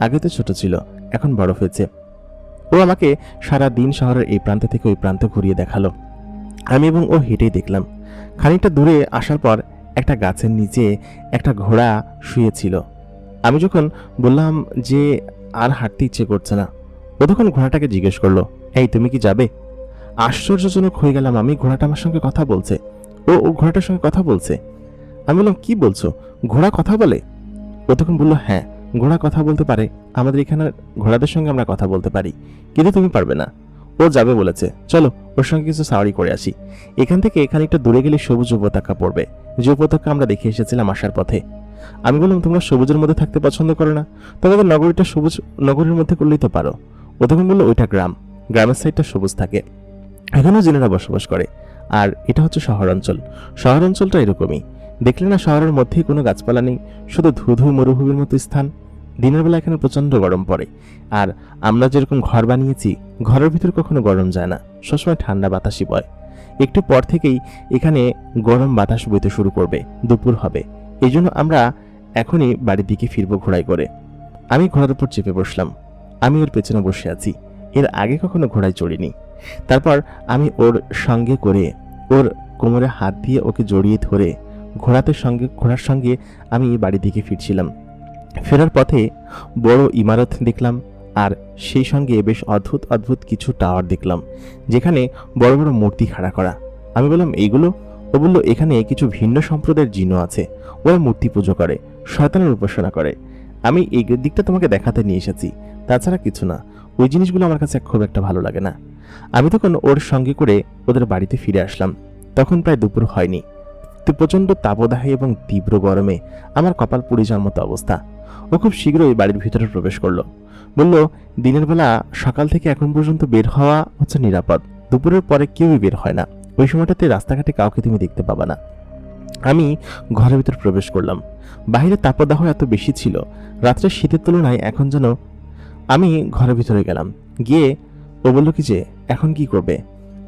আগে তো ছোট ছিল, এখন বড় হয়েছে। ও আমাকে সারা দিন শহরের এই প্রান্ত থেকে ওই প্রান্ত ঘুরিয়ে দেখালো। আমি এবং ও হেঁটেই দেখলাম। খানিকটা দূরে আসার পর একটা গাছের নিচে একটা ঘোড়া শুয়েছিল। আমি যখন বললাম যে আর হাঁটতে ইচ্ছে করছে না, ও তখন ঘোড়াটাকে জিজ্ঞেস করলো, এই তুমি কি যাবে? আশ্চর্যজনক হয়ে গেলাম আমি, ঘোড়াটা আমার সঙ্গে কথা বলছে। ও ঘোড়াটার সঙ্গে কথা বলছে। আমি বললাম কি বলছো, ঘোড়া কথা বলে? ও তখন বললো হ্যাঁ, ঘোড়া কথা বলতে পারে, আমাদের এখানে ঘোড়াদের সঙ্গে আমরা কথা বলতে পারি, কিন্তু তুমি পারবে না। ও যাবে বলেছে, চলো ওর সঙ্গে কিছু সাওয়ারি করে আসি। এখান থেকে খানিকটা দূরে গেলে সবুজ উপত্যকা পড়বে, যে উপত্যকা আমরা দেখে এসেছিলাম আসার পথে। আমি বললাম তোমরা সবুজের মধ্যে থাকতে পছন্দ করো না, তোমাদের নগরীটা সবুজ নগরীর মধ্যে করলেই তো পারো। ও তখন বললো ওইটা গ্রাম, গ্রামের সাইডটা সবুজ থাকে, এখানেও জেনেরা বসবাস করে, আর এটা হচ্ছে শহরাঞ্চল। শহরাঞ্চলটা এরকমই, দেখলে না শহরের মধ্যেই কোনো গাছপালা নেই, শুধু ধুধু মরুভূমির মতো স্থান। দিনের বেলা এখানে প্রচন্ড গরম পড়ে, আর আমরা যেরকম ঘর বানিয়েছি ঘরের ভিতর কখনো গরম যায় না, সবসময় ঠান্ডা বাতাসই বয়। একটু পর থেকেই এখানে গরম বাতাস বইতে শুরু করবে, দুপুর হবে। এই জন্য আমরা এখনই বাড়ির দিকে ফিরবো ঘোড়ায় করে। আমি ঘোড়ার উপর চেপে বসলাম। আমি ওর পেছনে বসে আছি, এর আগে কখনো ঘোড়ায় চড়িনি। তারপর আমি ওর সঙ্গে করে ওর কোমরে হাত দিয়ে ওকে জড়িয়ে ধরে ঘোড়ার সঙ্গে আমি বাড়ির দিকে ফিরছিলাম। ফেরার পথে বড় ইমারত দেখলাম, আর সেই সঙ্গে বেশ অদ্ভুত অদ্ভুত কিছু টাওয়ার দেখলাম, যেখানে বড় বড় মূর্তি খাড়া করা। আমি বললাম এইগুলো? ও বলল এখানে কিছু ভিন্ন সম্প্রদায়ের জিনও আছে, ওরা মূর্তি পুজো করে, শয়তানের উপাসনা করে। আমি এই দিকটা তোমাকে দেখাতে নিয়ে এসেছি, তাছাড়া কিছু না। ওই জিনিসগুলো আমার কাছে খুব একটা ভালো লাগে না। আমি তখন ওর সঙ্গে করে ওদের বাড়িতে ফিরে আসলাম। তখন প্রায় দুপুর হয়নি। প্রচণ্ড তাপদাহে এবং তীব্র গরমে আমার কপাল পুড়ে যাওয়ার মতো অবস্থা। ও খুব শীঘ্রই বাড়ির ভিতরে প্রবেশ করলো। বলল দিনের বেলা সকাল থেকে এখন পর্যন্ত বের হওয়া হচ্ছে নিরাপদ, দুপুরের পরে কেউই বের হয় না, ওই সময়টাতে রাস্তাঘাটে কাউকে তুমি দেখতে পাবা না। আমি ঘরের ভিতর প্রবেশ করলাম। বাইরে তাপদাহ এত বেশি ছিল, রাত্রের শীতের তুলনায় এখন যেন। আমি ঘরের ভিতরে গেলাম, গিয়ে ও বলল কি যে এখন কি করবে?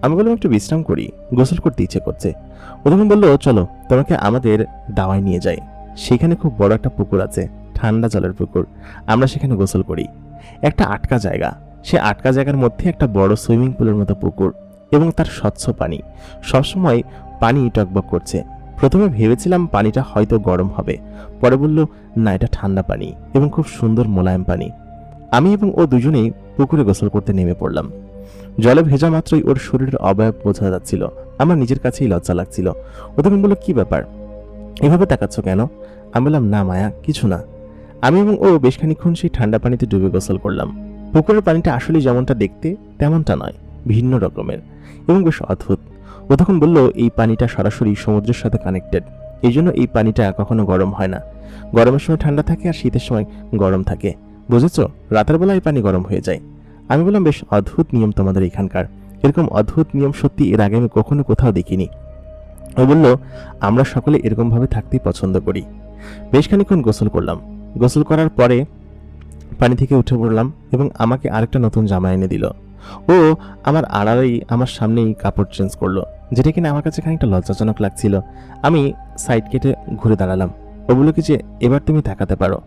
আমি বললাম একটু বিশ্রাম করি, গোসল করতে ইচ্ছে করছে। ও তখন বললো চলো তোমাকে আমাদের দাওয়ায় নিয়ে যাই, সেখানে খুব বড় একটা পুকুর আছে, ঠান্ডা জলের পুকুর, আমরা সেখানে গোসল করি। একটা আটকা জায়গা, সে আটকা জায়গার মধ্যে একটা বড় সুইমিং পুলের মতো পুকুর, এবং তার স্বচ্ছ পানি, সবসময় পানি টকবক করছে। প্রথমে ভেবেছিলাম পানিটা হয়তো গরম হবে, পরে বলল না, এটা ঠান্ডা পানি এবং খুব সুন্দর মোলায়েম পানি। আমি এবং ও দুজনেই পুকুরে গোসল করতে নেমে পড়লাম। জলে ভেজা মাত্রই ওর শরীরের অবয়ব বোঝা যাচ্ছিল, আমার নিজের কাছেই লজ্জা লাগছিল। ও তখন বলল কি ব্যাপার, এভাবে তাকাচ্ছ কেন? আমি বললাম না মায়া, কিছু না। আমি এবং ও বেশ খানিকক্ষণ সেই ঠান্ডা পানিতে ডুবে গোসল করলাম। পুকুরের পানিটা আসলে যেমনটা দেখতে তেমনটা নয়, ভিন্ন রকমের এবং বেশ অদ্ভুত। ও তখন বলল এই পানিটা সরাসরি সমুদ্রের সাথে কানেক্টেড, এই জন্য এই পানিটা কখনো গরম হয় না। গরমের সময় ঠান্ডা থাকে আর শীতের সময় গরম থাকে, বুঝেছো? রাতের বেলা এই পানি গরম হয়ে যায়। আমি বললাম, বেশ অদ্ভুত নিয়ম তোমাদের এখানকার। এরকম অদ্ভুত নিয়ম সত্যি এর আগে আমি কখনো কোথাও দেখিনি। ও বলল, আমরা সকলে এরকম ভাবে থাকতেই পছন্দ করি। বেশ খানিক্ষণ গোসল করলাম। গোসল করার পরে পানি থেকে উঠে পড়লাম এবং আমাকে আরেকটা নতুন জামা এনে দিল। ও আমার আড়ালেই আমার সামনেই কাপড় চেঞ্জ করলো, যেটা কিনা আমার কাছে খানিকটা লজ্জাজনক লাগছিল। আমি সাইড কেটে ঘুরে দাঁড়ালাম। ও বললো কি যে, এবার তুমি তাকাতে পারো।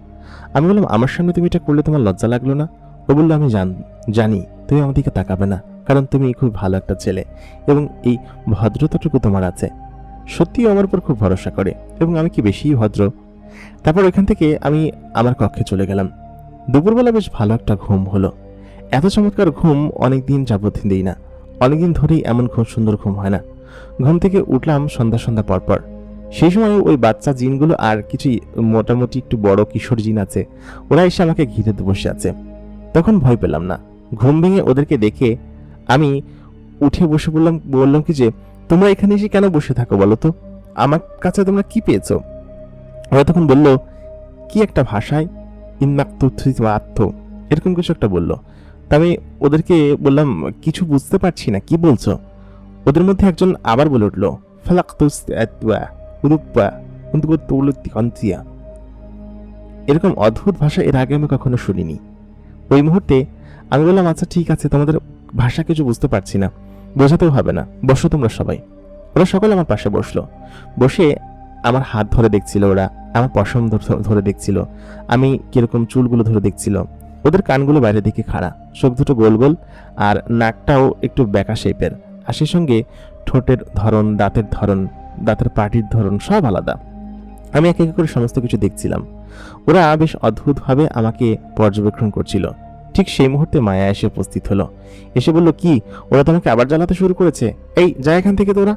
আমি বললাম, আমার সামনে তুমি এটা করলে তোমার লজ্জা লাগলো না? ও বললো, আমি জানি তুমি আমার দিকে তাকাবে না, কারণ তুমি খুব ভালো একটা ছেলে এবং এই ভদ্রতাটুকু তোমার আছে। সত্যিও আমার উপর খুব ভরসা করে এবং আমি কি বেশিই ভদ্র। তারপর ওইখান থেকে আমি আমার কক্ষে চলে গেলাম। দুপুরবেলা বেশ ভালো একটা ঘুম হলো। এত চমৎকার ঘুম অনেকদিন যাবত দিই না, অনেকদিন ধরেই এমন খুব সুন্দর ঘুম হয় না। ঘুম থেকে উঠলাম সন্ধ্যা পরপর। সেই সময় ওই বাচ্চা জিনগুলো আর কিছুই মোটামুটি একটু বড় কিশোর জিন আছে, ওরা এসে আমাকে ঘিরে বসে আছে। তখন ভয় পেলাম না। ঘুম ভেঙে ওদেরকে দেখে আমি উঠে বসে বললাম কি যে, তোমরা এখানে এসে কেন বসে থাকো বলো তো? আমার কাছে তোমরা কি পেয়েছো? ওরা তখন বলল, কি একটা ভাষায় আত্ম এরকম কিছু একটা বললো। তা আমি ওদেরকে বললাম, কিছু বুঝতে পারছি না, কি বলছো? ওদের মধ্যে একজন আবার বলে উঠলো, এরকম অদ্ভুত ভাষা এর আগে আমি কখনো শুনিনি। ওই মুহূর্তে আমি বললাম, আচ্ছা ঠিক আছে, তোমাদের ভাষা কিছু বুঝতে পারছি না, বোঝাতেও হবে না, বসো তোমরা সবাই। ওরা সকলে আমার পাশে বসলো। বসে আমার হাত ধরে দেখছিল, ওরা আমার পশম ধরে দেখছিল, আমি কিরকম চুলগুলো ধরে দেখছিল। ওদের কানগুলো বাইরের দিকে খাড়া, চোখ দুটো গোল গোল, আর নাকটাও একটু বেঁকা শেপের, আর সেই সঙ্গে ঠোঁটের ধরন, দাঁতের পাটির ধরন সব আলাদা। আমি এক এক করে সমস্ত কিছু দেখছিলাম। ওরা বেশ অদ্ভুতভাবে আমাকে পর্যবেক্ষণ করছিল। ঠিক সেই মুহূর্তে মায়া এসে উপস্থিত হলো। এসে বলল, কি ওরা তোমাকে আবার জ্বালাতে শুরু করেছে? এই যা এখান থেকে তোরা।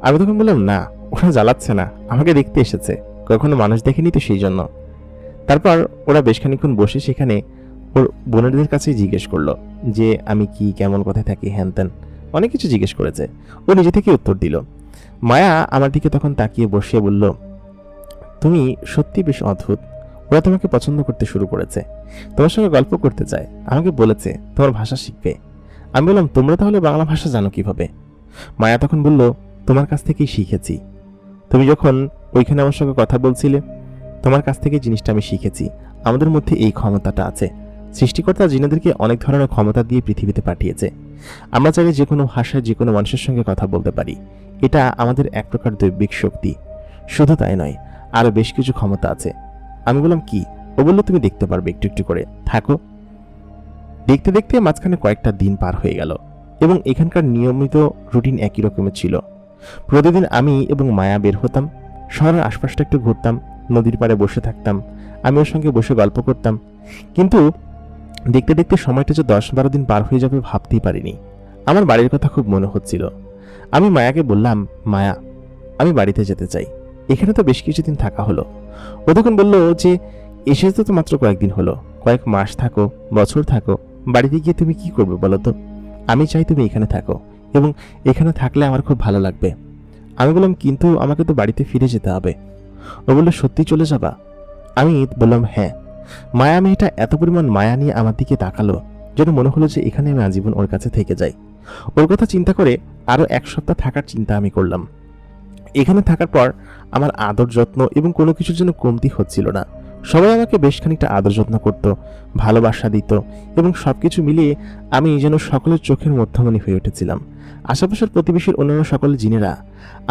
আমি তখন বললাম, না, ওরা জ্বালাচ্ছে না, আমাকে দেখতে এসেছে, কখনো মানুষ দেখেনি তো সেই জন্য। তারপর ওরা বেশ খানিক্ষণ বসে সেখানে ওর বোনেদের কাছেই জিজ্ঞেস করলো যে আমি কি, কেমন, কোথায় থাকি, হ্যান ত্যান অনেক কিছু জিজ্ঞেস করেছে। ও নিজে থেকে উত্তর দিল। মায়া আমার দিকে তখন তাকিয়ে বসিয়ে বলল, তুমি সত্যি বেশ অদ্ভুত। ওরা তোমাকে পছন্দ করতে শুরু করেছে, তোমার সঙ্গে গল্প করতে চায়, আমাকে বলেছে তোমার ভাষা শিখবে। আমি বললাম, তোমরা তাহলে বাংলা ভাষা জানো কিভাবে? মায়া তখন বলল, তোমার কাছ থেকেই শিখেছি। তুমি যখন ওইখানে আমার সঙ্গে কথা বলছিলে, তোমার কাছ থেকে জিনিসটা আমি শিখেছি। আমাদের মধ্যে এই ক্ষমতাটা আছে। সৃষ্টিকর্তা জিনেদেরকে অনেক ধরনের ক্ষমতা দিয়ে পৃথিবীতে পাঠিয়েছে। আমরা চাইলে যে কোনো ভাষায় যে কোনো মানুষের সঙ্গে কথা বলতে পারি। এটা আমাদের এক প্রকার দৈবিক শক্তি। শুধু তাই নয়, আরো বেশ কিছু ক্ষমতা আছে। আমি বললাম, কি? ও বলল, তুমি দেখতে পারবে একটু একটু করে, থাকো। দেখতে দেখতে মাঝখানে কয়েকটা দিন পার হয়ে গেল এবং এখানকার নিয়মিত রুটিন একই রকমের ছিল। প্রতিদিন আমি এবং মায়া বের হতাম, শহরের আশপাশটা একটু ঘুরতাম, নদীর পাড়ে বসে থাকতাম, আমি ওর সঙ্গে বসে গল্প করতাম। কিন্তু দেখতে দেখতে সময়টা যে 10-12 দিন পার হয়ে যাবে ভাবতেই পারিনি। আমার বাড়ির কথা খুব মনে হচ্ছিল। আমি মায়াকে বললাম, মায়া, আমি বাড়িতে যেতে চাই, এখানে তো বেশ কিছুদিন থাকা হলো। ও তখন বলল যে, এসেছো তো মাত্র কয়েকদিন হলো, কয়েক মাস থাকো, বছর থাকো, বাড়িতে গিয়ে তুমি কি করবে বলো তো? আমি চাই তুমি এখানে থাকো এবং এখানে থাকলে আমার খুব ভালো লাগবে। আমি বললাম, কিন্তু আমাকে তো বাড়িতে ফিরে যেতে হবে। ও বলল, সত্যি চলে যাবা? আমি বললাম, হ্যাঁ। মায়া মেয়েটা এত পরিমাণ মায়া নিয়ে আমার দিকে তাকালো যেন মনে হলো যে এখানে আমি আজীবন ওর কাছে থেকে যাই। ওর কথা চিন্তা করে আরো 1 সপ্তাহ থাকার চিন্তা আমি করলাম। এখানে থাকার পর আমার আদর যত্ন এবং কোনো কিছুর জন্য কমতি হচ্ছিল না। সবাই আমাকে বেশ খানিকটা আদর যত্ন করত, ভালোবাসা দিত এবং সবকিছু মিলিয়ে আমি যেন সকলের চোখের মধ্যমণি হয়ে উঠেছিলাম। আশেপাশের প্রতিবেশীর অন্যান্য সকল জিনেরা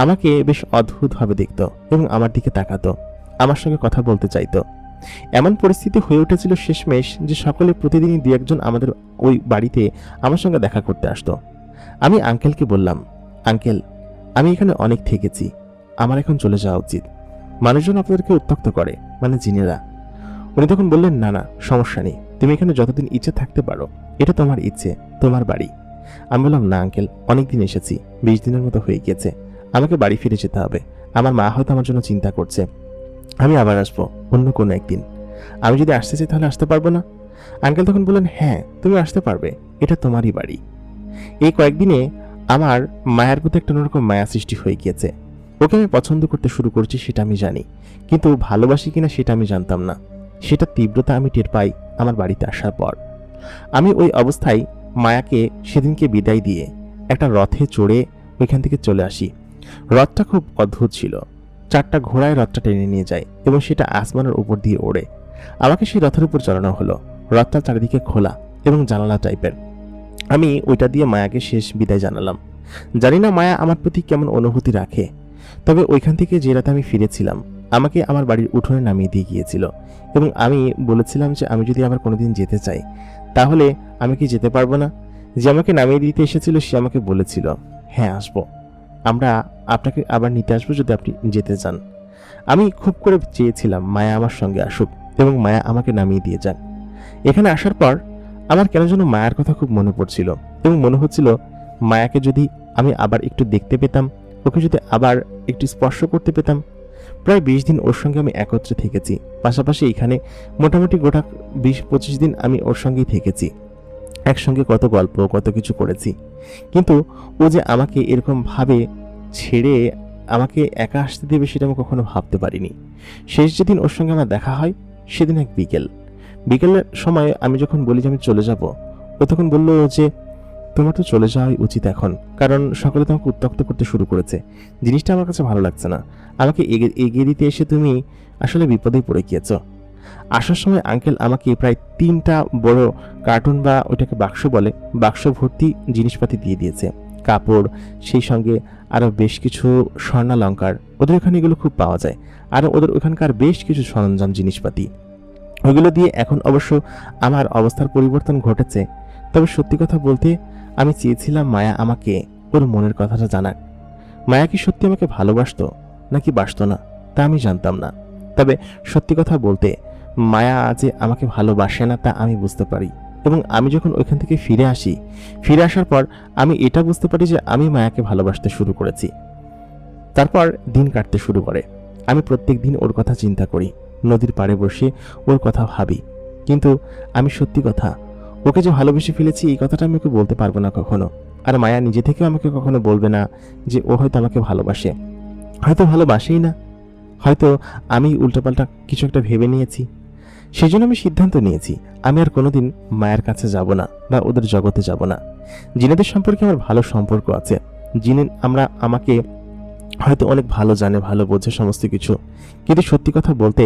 আমাকে বেশ অদ্ভুতভাবে দেখত এবং আমার দিকে তাকাতো, আমার সঙ্গে কথা বলতে চাইতো। এমন পরিস্থিতি হয়ে উঠেছিল শেষমেশ যে সকলে প্রতিদিনই 2-1 আমাদের ওই বাড়িতে আমার সঙ্গে দেখা করতে আসতো। আমি আঙ্কেলকে বললাম, আঙ্কেল, আমি এখানে অনেক থেকেছি, আমার এখন চলে যাওয়া উচিত। মানুষজন আপনাদেরকে উত্ত্যক্ত করে, মানে জিনেরা। উনি তখন বললেন, না না, সমস্যা নেই, তুমি এখানে যতদিন ইচ্ছে থাকতে পারো, এটা তোমার ইচ্ছে, তোমার বাড়ি। আমি বললাম, না আঙ্কেল, অনেকদিন এসেছি, 20 দিনের মতো হয়ে গিয়েছে, আমাকে বাড়ি ফিরে যেতে হবে। আমার মা হয়তো আমার জন্য চিন্তা করছে, আমি আবার আসবো অন্য কোনো একদিন। আমি যদি আসতে চাই তাহলে আসতে পারবো না? আঙ্কেল তখন বললেন, হ্যাঁ, তুমি আসতে পারবে, এটা তোমারই বাড়ি। এই কয়েকদিনে আমার মায়ের প্রতি একটা অন্যরকম মায়া সৃষ্টি হয়ে গিয়েছে। ওকে আমি পছন্দ করতে শুরু করছি সেটা আমি জানি, কিন্তু ভালোবাসি কিনা সেটা আমি জানতাম না। সেটা তীব্রতা আমি টের পাই আমার বাড়িতে আসার পর। আমি ওই অবস্থায় মায়াকে সেদিনকে বিদায় দিয়ে একটা রথে চড়ে ওইখান থেকে চলে আসি। রথটা খুব অদ্ভুত ছিল। 4টা ঘোড়ায় রথটা টেনে নিয়ে যায় এবং সেটা আসমানের উপর দিয়ে ওড়ে। আমাকে সেই রথের উপর চড়ানো হলো। রথটা চারিদিকে খোলা এবং জানালা টাইপের। আমি ওইটা দিয়ে মায়াকে শেষ বিদায় জানালাম। জানি না মায়া আমার প্রতি কেমন অনুভূতি রাখে, তবে ওইখান থেকে যে রাতে আমি ফিরেছিলাম আমাকে আমার বাড়ির উঠোনে নামিয়ে দিয়ে গিয়েছিল এবং আমি বলেছিলাম যে আমি যদি আবার কোনোদিন যেতে চাই তাহলে আমি কি যেতে পারবো না। যে আমাকে নামিয়ে দিতে এসেছিল সে আমাকে বলেছিল, হ্যাঁ আসবো, আমরা আপনাকে আবার নিতে আসবো যদি আপনি যেতে চান। আমি খুব করে চেয়েছিলাম মায়া আমার সঙ্গে আসুক এবং মায়া আমাকে নামিয়ে দিয়ে যাক। এখানে আসার পর আমার কেন যেন মায়ার কথা খুব মনে পড়ছিল এবং মনে হচ্ছিল মায়াকে যদি আমি আবার একটু দেখতে পেতাম, ওকে যদি আবার একটু স্পর্শ করতে পেতাম। প্রায় 20 দিন ওর সঙ্গে আমি একত্রে থেকেছি, পাশাপাশি এখানে মোটামুটি গোটা 20-25 দিন আমি ওর সঙ্গেই থেকেছি। একসঙ্গে কত গল্প কত কিছু করেছি, কিন্তু ও যে আমাকে এরকম ভাবে ছেড়ে আমাকে একা আসতে দেবে সেটা আমি কখনো ভাবতে পারিনি। শেষ যেদিন ওর সঙ্গে আমার দেখা হয় সেদিন এক বিকেলের সময় আমি যখন বলি যে আমি চলে যাব, ও তখন বলল যে তোমার তো চলে যাওয়াই উচিত এখন, কারণ সকলে তোমাকে উত্ত্যক্ত করতে শুরু করেছে। জিনিসটা আমার কাছে ভালো লাগছে না। আমাকে এগিয়ে দিতে এসে তুমি আসলে বিপদেই পড়ে গিয়েছ। আসার সময় আঙ্কেল আমাকে প্রায় 3টা বড় কার্টুন বা ওইটাকে বাক্স বলে, বাক্স ভর্তি জিনিসপাতি দিয়ে দিয়েছে, কাপড়, সেই সঙ্গে আরও বেশ কিছু স্বর্ণালঙ্কার। ওদের ওখানে এগুলো খুব পাওয়া যায়, আর ওদের ওখানকার বেশ কিছু সরঞ্জাম জিনিসপাতি। ওইগুলো দিয়ে এখন অবশ্য আমার অবস্থার পরিবর্তন ঘটেছে। তবে সত্যি কথা বলতে আমি চেয়েছিলাম মায়া আমাকে ওর মনের কথাটা জানাক। মায়া কি সত্যি আমাকে ভালোবাসতো নাকি বাসতো না তা আমি জানতাম না। তবে সত্যি কথা বলতে মায়া যে আমাকে ভালোবাসে না তা আমি বুঝতে পারি, এবং আমি যখন ওইখান থেকে ফিরে আসার পর আমি এটা বুঝতে পারি যে আমি মায়াকে ভালোবাসতে শুরু করেছি। তারপর দিন কাটতে শুরু করে। আমি প্রত্যেক দিন ওর কথা চিন্তা করি, নদীর পাড়ে বসে ওর কথা ভাবি। কিন্তু আমি সত্যি কথা, ওকে যে ভালোবেসে ফেলেছি এই কথাটা আমি ওকে বলতে পারবো না কখনো। আর মায়া নিজে থেকেও আমাকে কখনো বলবে না যে ও হয়তো আমাকে ভালোবাসে। হয়তো ভালোবাসেই না, হয়তো আমি উল্টোপাল্টা কিছু একটা ভেবে নিয়েছি। সেই জন্য আমি সিদ্ধান্ত নিয়েছি আমি আর কোনোদিন মায়ের কাছে যাব না বা ওদের জগতে যাব না। জিনেদের সম্পর্কে আমার ভালো সম্পর্ক আছে। জিনে আমাকে হয়তো অনেক ভালো জানে, ভালো বোঝে সমস্ত কিছু, কিন্তু সত্যি কথা বলতে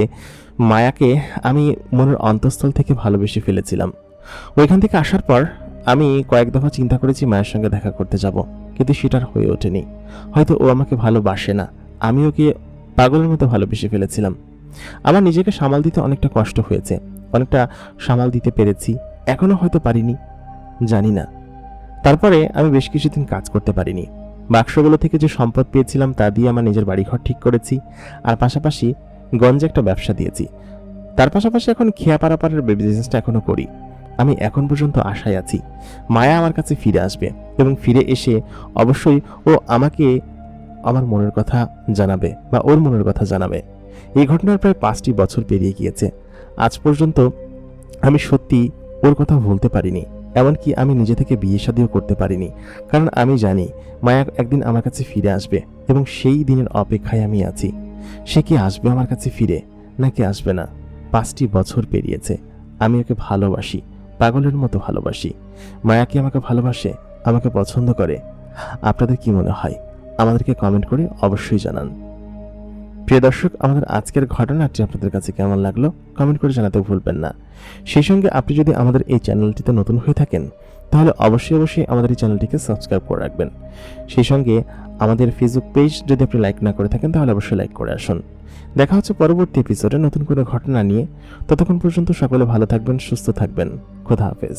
মায়াকে আমি মনের অন্তঃস্থল থেকে ভালোবেসে ফেলেছিলাম। ওইখান থেকে আসার পর আমি কয়েক দফা চিন্তা করেছি মায়ের সঙ্গে দেখা করতে যাব, কিন্তু সেটার হয়ে ওঠেনি। হয়তো ও আমাকে ভালোবাসে না, আমি ওকে পাগলের মতো ভালোবেসে ফেলেছিলাম। আমার নিজেকে সামাল দিতে অনেকটা কষ্ট হয়েছে, অনেকটা সামাল দিতে পেরেছি, এখনো হয়তো পারিনি, জানি না। তারপরে আমি বেশ কিছুদিন কাজ করতে পারিনি। বাক্সগুলো থেকে যে সম্পদ পেয়েছিলাম তা দিয়ে আমার নিজের বাড়িঘর ঠিক করেছি, আর পাশাপাশি গঞ্জে একটা ব্যবসা দিয়েছি। তার পাশাপাশি এখন খেয়া পারাপারের বিজনেসটা এখনো করি। আমি এখন পর্যন্ত আশায় আছি মায়া আমার কাছে ফিরে আসবে, এবং ফিরে এসে অবশ্যই ও আমাকে আমার মনের কথা জানাবে বা ওর মনের কথা জানাবে। এই ঘটনার প্রায় 5টি বছর পেরিয়ে গিয়েছে। আজ পর্যন্ত আমি সত্যি ওর কথা ভুলতে পারিনি, এমনকি আমি নিজে থেকে বিয়ে শাদিও করতে পারিনি, কারণ আমি জানি মায়া একদিন আমার কাছে ফিরে আসবে এবং সেই দিনের অপেক্ষায় আমি আছি। সে কি আসবে আমার কাছে ফিরে নাকি আসবে না? 5টি বছর পেরিয়েছে, আমি ওকে ভালোবাসি, পাগলের মতো ভালোবাসি। মায়া কি আমাকে ভালোবাসে, আমাকে পছন্দ করে? আপনাদের কি মনে হয় আমাদেরকে কমেন্ট করে অবশ্যই জানান। প্রিয় দর্শক, আমাদের আজকের ঘটনাটি আপনাদের কাছে কেমন লাগলো কমেন্ট করে জানাতে ভুলবেন না। সেই সঙ্গে আপনি যদি আমাদের এই চ্যানেলটিতে নতুন হয়ে থাকেন তাহলে অবশ্যই আমাদের এই চ্যানেলটিকে সাবস্ক্রাইব করে রাখবেন। সেই সঙ্গে আমাদের ফেসবুক পেজ যদি আপনি লাইক না করে থাকেন তাহলে অবশ্যই লাইক করে আসুন। দেখা হচ্ছে পরবর্তী এপিসোডে নতুন কোনো ঘটনা নিয়ে। ততক্ষণ পর্যন্ত সকলে ভালো থাকবেন, সুস্থ থাকবেন। খোদা হাফেজ।